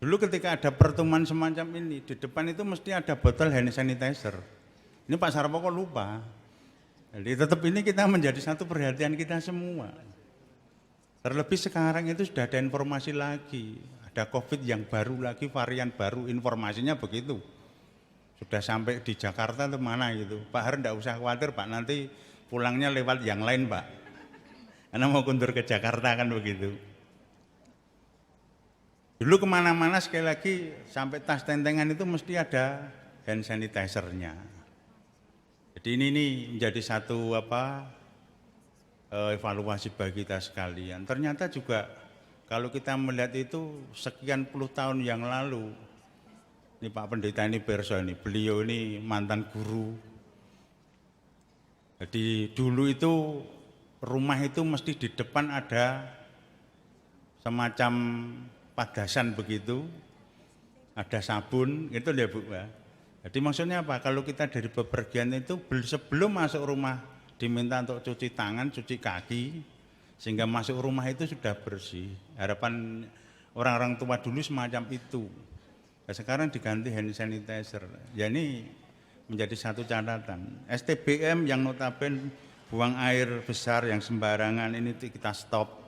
[SPEAKER 8] Dulu ketika ada pertemuan semacam ini, di depan itu mesti ada botol hand sanitizer. Ini Pak Sarpo kok lupa. Jadi tetap ini kita menjadi satu perhatian kita semua. Terlebih sekarang itu sudah ada informasi lagi. Ada COVID yang baru lagi, varian baru, informasinya begitu. Sudah sampai di Jakarta atau mana gitu. Pak Har enggak usah khawatir Pak, nanti pulangnya lewat yang lain Pak. Karena mau kundur ke Jakarta kan begitu. Dulu kemana-mana sekali lagi sampai tas tentengan itu mesti ada hand sanitizer-nya. Jadi ini menjadi satu evaluasi bagi kita sekalian. Ternyata juga kalau kita melihat itu sekian puluh tahun yang lalu, ini Pak Pendeta ini Berso ini, beliau ini mantan guru. Jadi dulu itu rumah itu mesti di depan ada semacam padasan begitu, ada sabun, gitu ya Bu. Jadi maksudnya apa? Kalau kita dari bepergian itu sebelum masuk rumah diminta untuk cuci tangan, cuci kaki, sehingga masuk rumah itu sudah bersih. Harapan orang-orang tua dulu semacam itu. Nah, sekarang diganti hand sanitizer. Ya ini menjadi satu catatan. STBM yang notabene buang air besar yang sembarangan ini kita stop.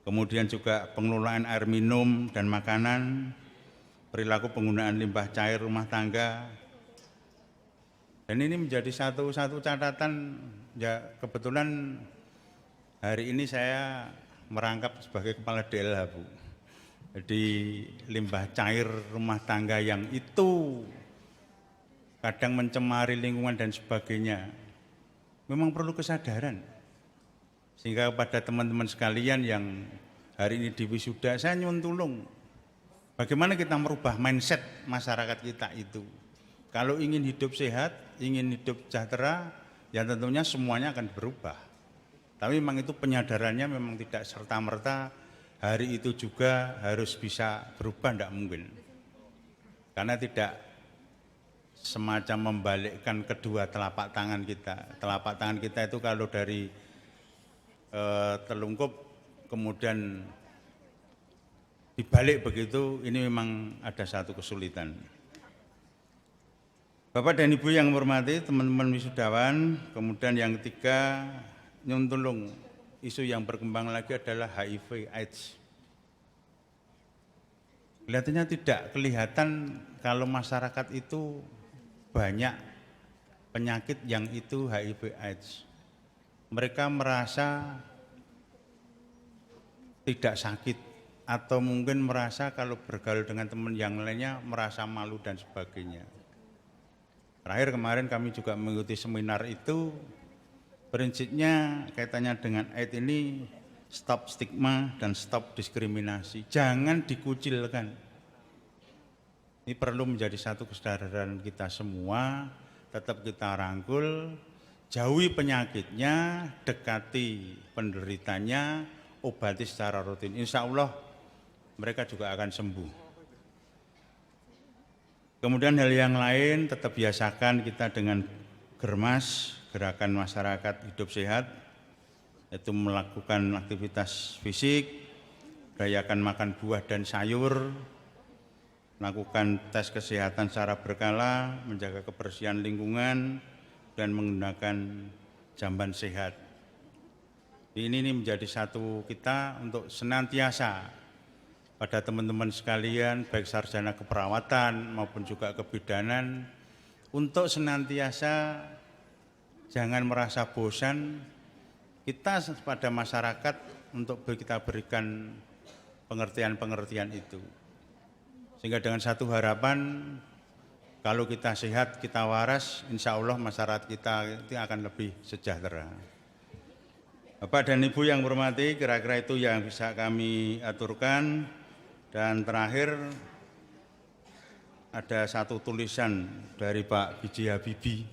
[SPEAKER 8] Kemudian juga pengelolaan air minum dan makanan, perilaku penggunaan limbah cair rumah tangga. Dan ini menjadi satu catatan, ya kebetulan hari ini saya merangkap sebagai kepala DLH Bu. Jadi limbah cair rumah tangga yang itu kadang mencemari lingkungan dan sebagainya, memang perlu kesadaran. Sehingga kepada teman-teman sekalian yang hari ini di wisuda, saya nyuwun tulung. Bagaimana kita merubah mindset masyarakat kita itu. Kalau ingin hidup sehat, ingin hidup sejahtera, ya tentunya semuanya akan berubah. Tapi memang itu penyadarannya memang tidak serta-merta hari itu juga harus bisa berubah, tidak mungkin. Karena tidak semacam membalikkan kedua telapak tangan kita. Telapak tangan kita itu kalau dari telungkup kemudian dibalik begitu, ini memang ada satu kesulitan. Bapak dan Ibu yang hormati, teman-teman wisudawan, kemudian yang ketiga, nyuwun tulung, isu yang berkembang lagi adalah HIV AIDS. Kelihatannya tidak kelihatan kalau masyarakat itu banyak penyakit yang itu HIV AIDS. Mereka merasa tidak sakit atau mungkin merasa kalau bergaul dengan teman yang lainnya merasa malu dan sebagainya. Terakhir kemarin kami juga mengikuti seminar itu, prinsipnya kaitannya dengan AIDS ini stop stigma dan stop diskriminasi. Jangan dikucilkan. Ini perlu menjadi satu kesadaran kita semua, tetap kita rangkul, jauhi penyakitnya, dekati penderitanya, obati secara rutin. Insya Allah mereka juga akan sembuh. Kemudian hal yang lain tetap biasakan kita dengan Germas, Gerakan Masyarakat Hidup Sehat, yaitu melakukan aktivitas fisik, rayakan makan buah dan sayur, melakukan tes kesehatan secara berkala, menjaga kebersihan lingkungan, dan menggunakan jamban sehat. Ini menjadi satu kita untuk senantiasa pada teman-teman sekalian, baik sarjana keperawatan maupun juga kebidanan, untuk senantiasa jangan merasa bosan, kita pada masyarakat untuk kita berikan pengertian-pengertian itu. Sehingga dengan satu harapan, kalau kita sehat, kita waras, insya Allah masyarakat kita itu akan lebih sejahtera. Bapak dan Ibu yang hormati, kira-kira itu yang bisa kami aturkan. Dan terakhir, ada satu tulisan dari Pak B.J. Habibie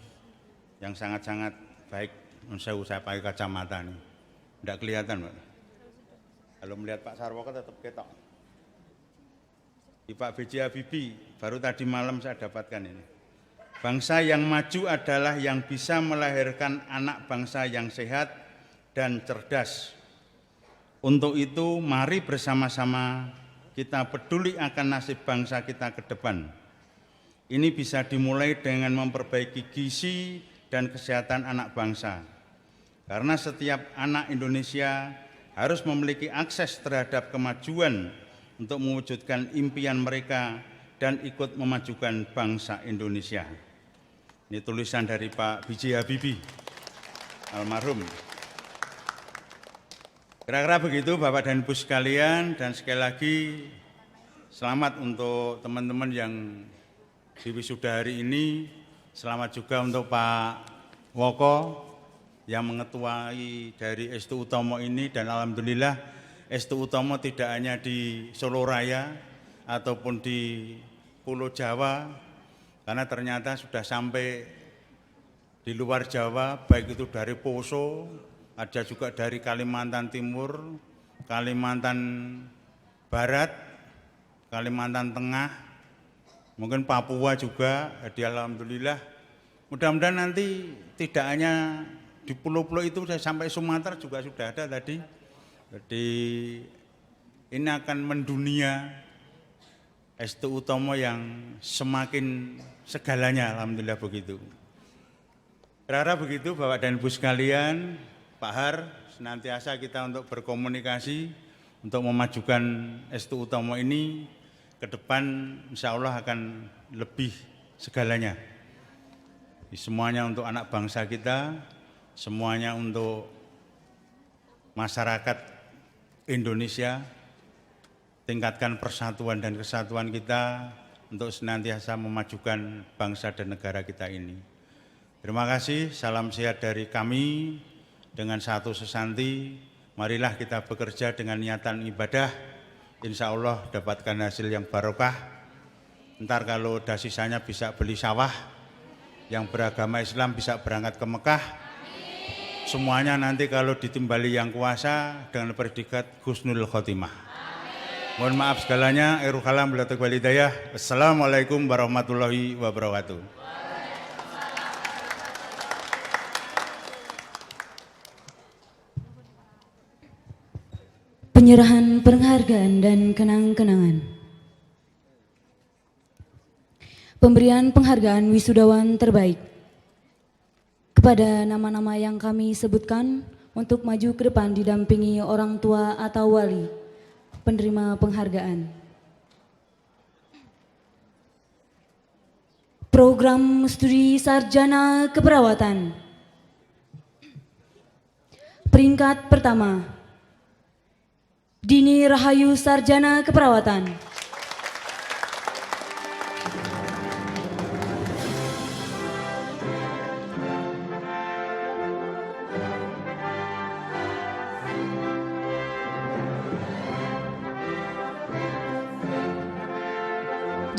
[SPEAKER 8] yang sangat-sangat baik. Saya pakai kacamata nih, tidak kelihatan Pak. Kalau melihat Pak Sarwoko tetap ketok. Di Pak B.J. Habibie, baru tadi malam saya dapatkan ini. Bangsa yang maju adalah yang bisa melahirkan anak bangsa yang sehat dan cerdas. Untuk itu, mari bersama-sama kita peduli akan nasib bangsa kita ke depan. Ini bisa dimulai dengan memperbaiki gizi dan kesehatan anak bangsa. Karena setiap anak Indonesia harus memiliki akses terhadap kemajuan untuk mewujudkan impian mereka dan ikut memajukan bangsa Indonesia. Ini tulisan dari Pak B.J. Habibie, almarhum. Kira-kira begitu Bapak dan Ibu sekalian, dan sekali lagi selamat untuk teman-teman yang di wisuda hari ini. Selamat juga untuk Pak Woko yang mengetuai dari Estu Utomo ini, dan alhamdulillah Estu Utomo tidak hanya di Solo Raya ataupun di Pulau Jawa, karena ternyata sudah sampai di luar Jawa, baik itu dari Poso, ada juga dari Kalimantan Timur, Kalimantan Barat, Kalimantan Tengah, mungkin Papua juga. Jadi alhamdulillah, mudah-mudahan nanti tidak hanya di pulau-pulau itu, sampai Sumatera juga sudah ada tadi. Jadi ini akan mendunia S2 Utomo yang semakin segalanya, alhamdulillah begitu. Berharap begitu Bapak dan Ibu sekalian, Pak Har, senantiasa kita untuk berkomunikasi, untuk memajukan S2 Utomo ini ke depan insya Allah akan lebih segalanya. Semuanya untuk anak bangsa kita, semuanya untuk masyarakat Indonesia, tingkatkan persatuan dan kesatuan kita untuk senantiasa memajukan bangsa dan negara kita ini. Terima kasih, salam sehat dari kami dengan satu sesanti. Marilah kita bekerja dengan niatan ibadah, insya Allah dapatkan hasil yang barokah. Ntar kalau udah sisanya bisa beli sawah, yang beragama Islam bisa berangkat ke Mekah. Semuanya nanti kalau ditimbali yang kuasa dengan predikat husnul khotimah. Mohon maaf segalanya. Akhirul kalam billahi taufiq wal hidayah. Wassalamualaikum warahmatullahi wabarakatuh.
[SPEAKER 7] Penyerahan penghargaan dan kenang-kenangan. Pemberian penghargaan wisudawan terbaik kepada nama-nama yang kami sebutkan untuk maju ke depan didampingi orang tua atau wali penerima penghargaan. Program Studi Sarjana Keperawatan. Peringkat pertama, Dini Rahayu Sarjana Keperawatan.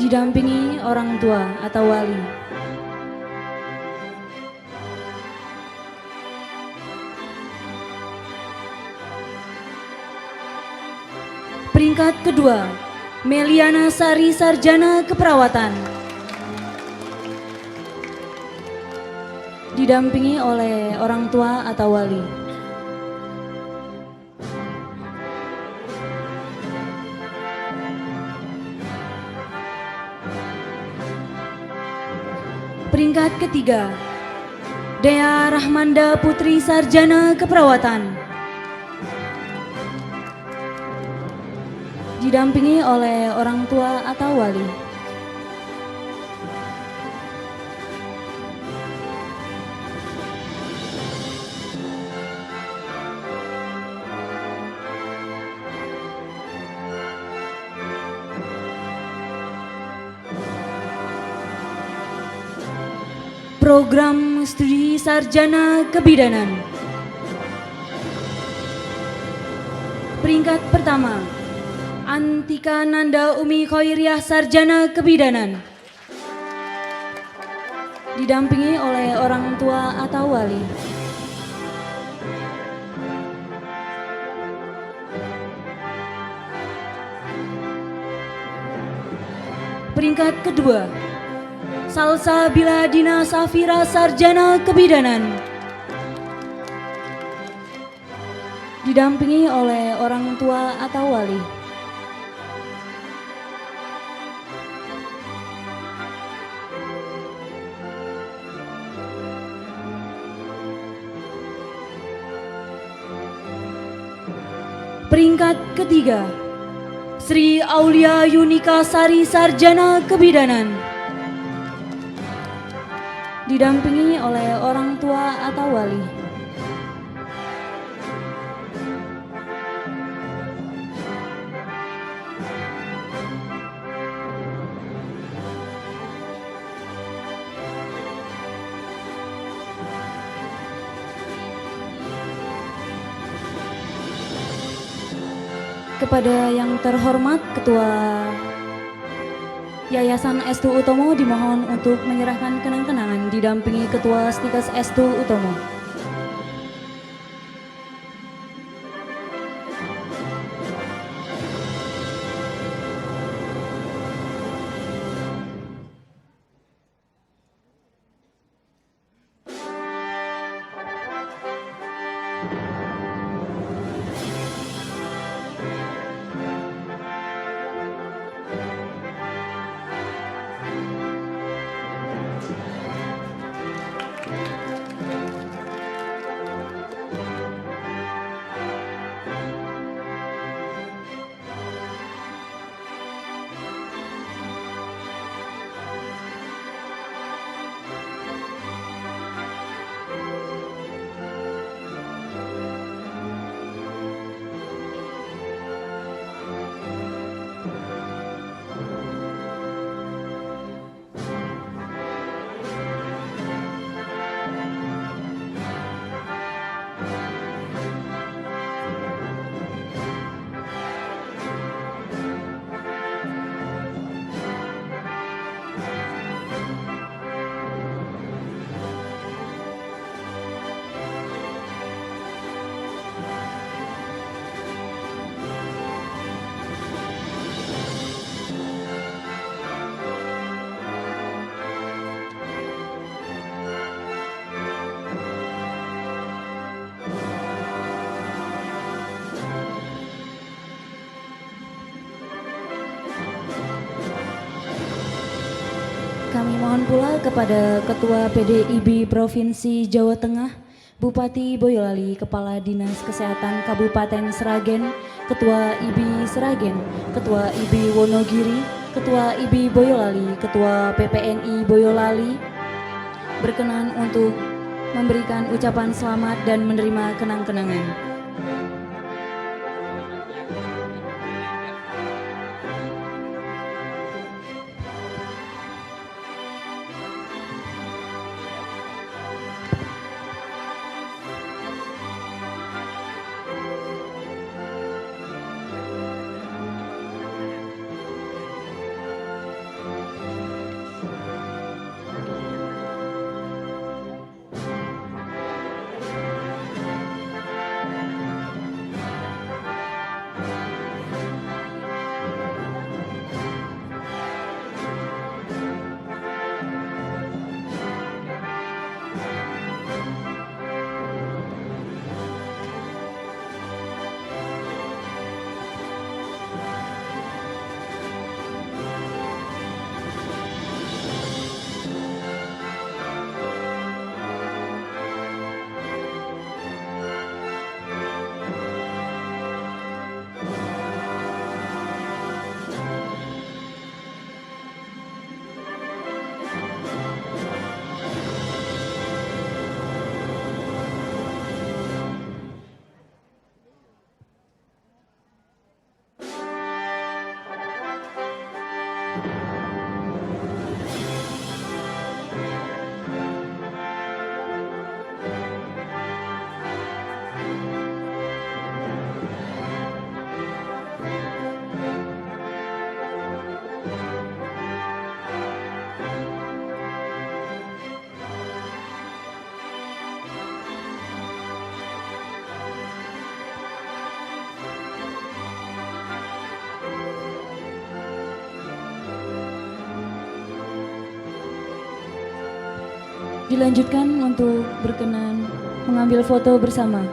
[SPEAKER 7] Didampingi orang tua atau wali. Peringkat kedua, Meliana Sari Sarjana Keperawatan. Didampingi oleh orang tua atau wali. Peringkat ketiga, Dea Rahmanda Putri Sarjana Keperawatan. Didampingi oleh orang tua atau wali. Program Studi Sarjana Kebidanan. Peringkat pertama, Antika Nanda Umi Khairiah Sarjana Kebidanan. Didampingi oleh orang tua atau wali. Peringkat kedua, Salsa Biladina Safira Sarjana Kebidanan. Didampingi oleh orang tua atau wali. Peringkat ketiga, Sri Aulia Yunika Sari Sarjana Kebidanan. Didampingi oleh orang tua atau wali. Kepada yang terhormat Ketua Yayasan S2 Utomo dimohon untuk menyerahkan kenang-kenangan didampingi Ketua Stikes S2 Utomo. Kami mohon pula kepada Ketua PDIB Provinsi Jawa Tengah, Bupati Boyolali, Kepala Dinas Kesehatan Kabupaten Sragen, Ketua IBI Sragen, Ketua IBI Wonogiri, Ketua IBI Boyolali, Ketua PPNI Boyolali, berkenan untuk memberikan ucapan selamat dan menerima kenang-kenangan. Dilanjutkan untuk berkenan mengambil foto bersama.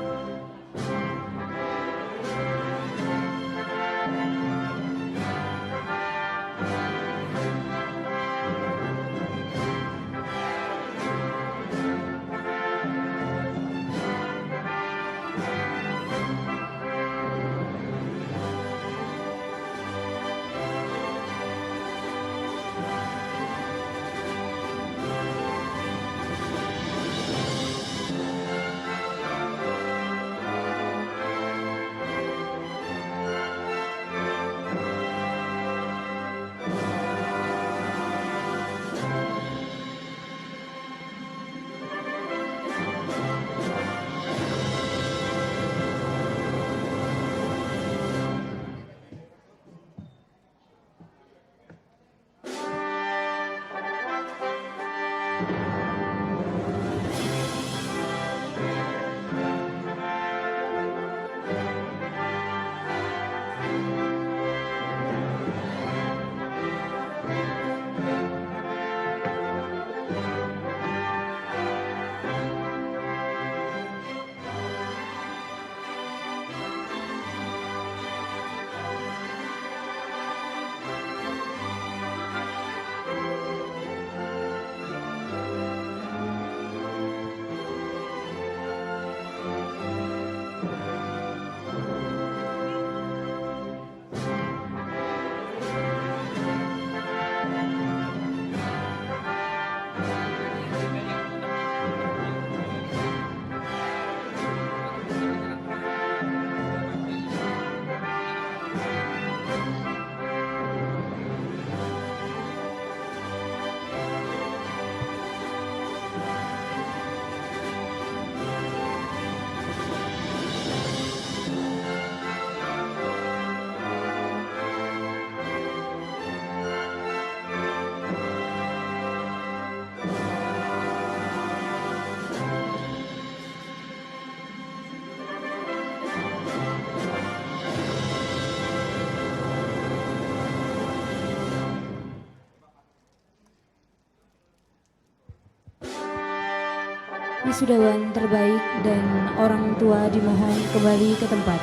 [SPEAKER 7] Wisudawan terbaik dan orang tua dimohon kembali ke tempat.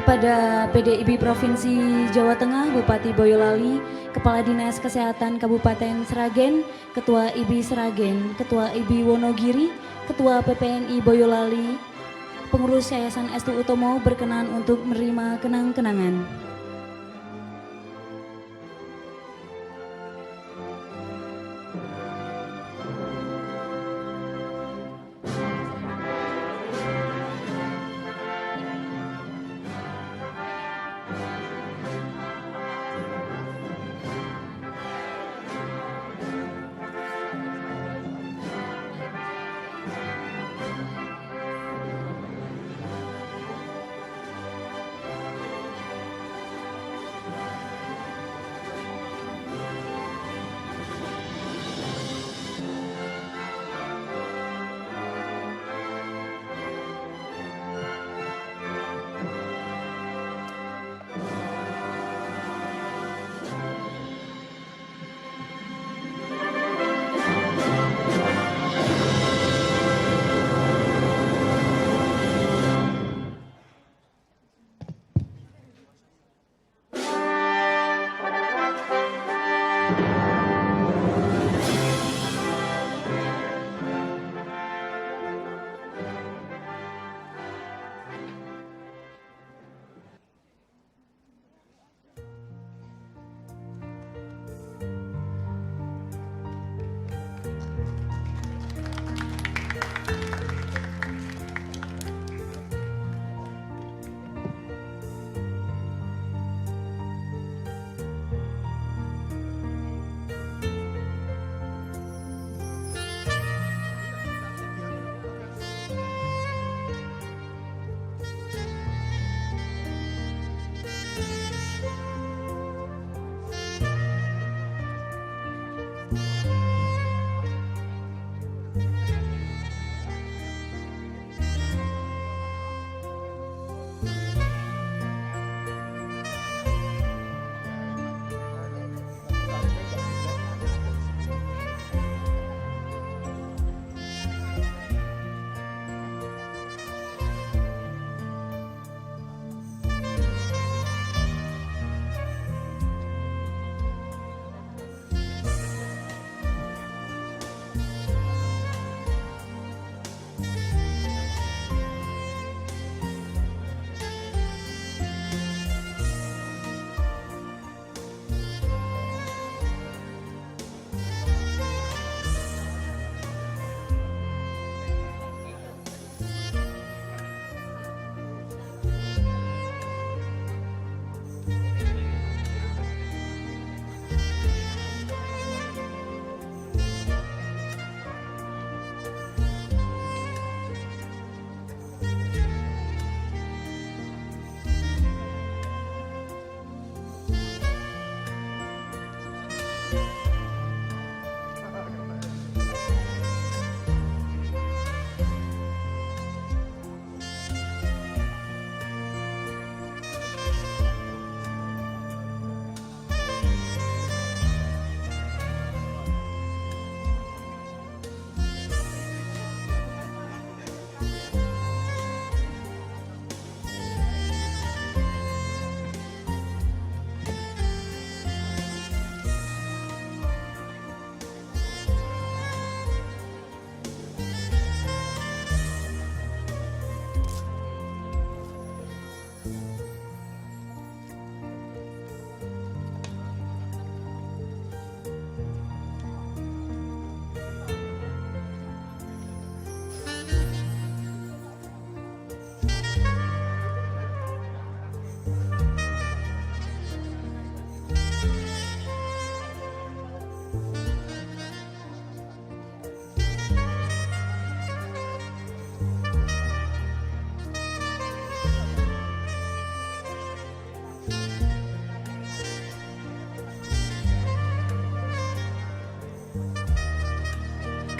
[SPEAKER 7] kepada PDIB Provinsi Jawa Tengah Bupati Boyolali, Kepala Dinas Kesehatan Kabupaten Sragen, Ketua IBI Sragen, Ketua IBI Wonogiri, Ketua PPNI Boyolali, pengurus Yayasan Estu Utomo berkenan untuk menerima kenang-kenangan.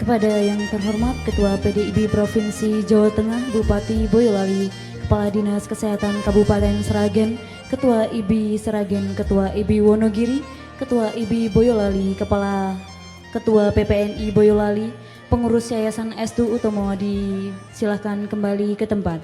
[SPEAKER 7] Kepada yang terhormat Ketua PDIB Provinsi Jawa Tengah Bupati Boyolali, Kepala Dinas Kesehatan Kabupaten Sragen, Ketua IBI Sragen, Ketua IBI Wonogiri, Ketua IBI Boyolali, Ketua PPNI Boyolali, pengurus Yayasan Estu Utomo disilahkan kembali ke tempat.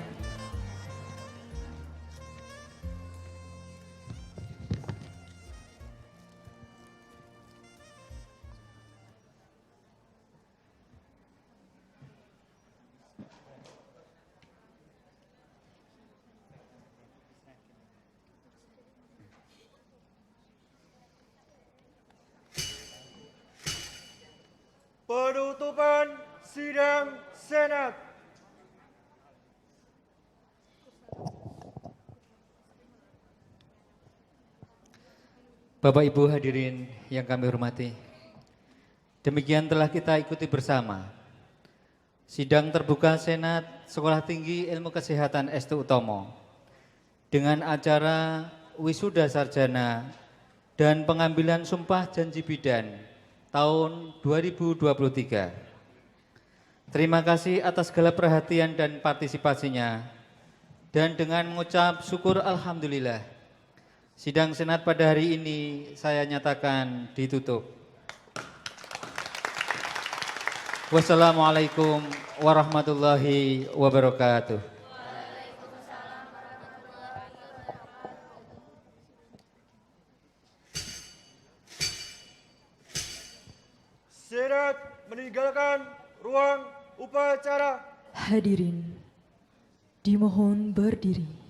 [SPEAKER 9] Bapak Ibu hadirin yang kami hormati, demikian telah kita ikuti bersama sidang terbuka Senat Sekolah Tinggi Ilmu Kesehatan S2 Utomo dengan acara wisuda sarjana dan pengambilan sumpah janji bidan tahun 2023. Terima kasih atas segala perhatian dan partisipasinya, dan dengan mengucap syukur alhamdulillah, sidang Senat pada hari ini saya nyatakan ditutup. Wassalamualaikum warahmatullahi wabarakatuh.
[SPEAKER 1] Senat meninggalkan ruang upacara.
[SPEAKER 2] Hadirin, dimohon berdiri.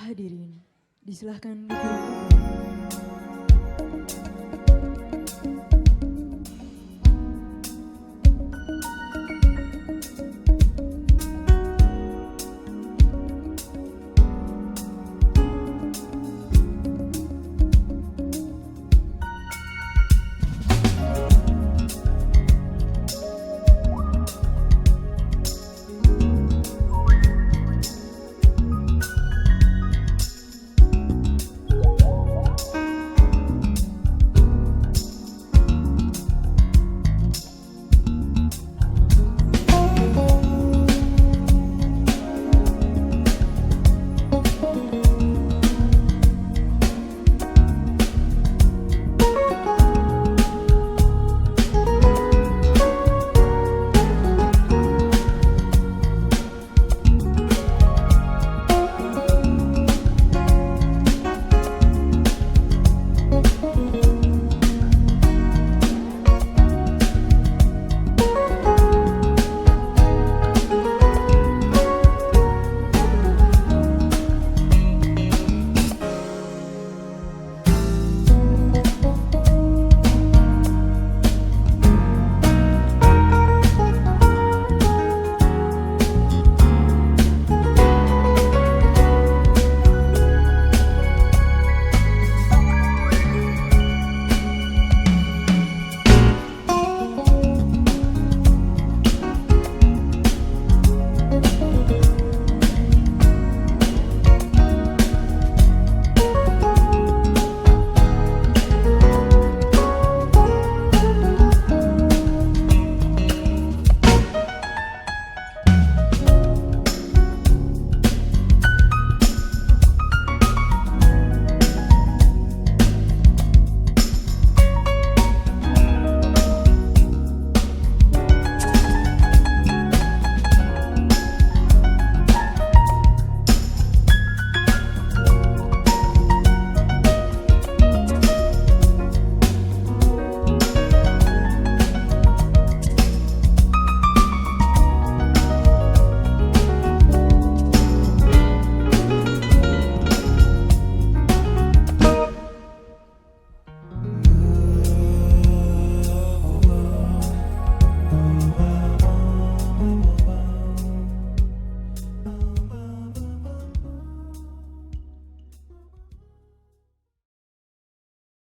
[SPEAKER 2] Hadirin, disilahkan duduk.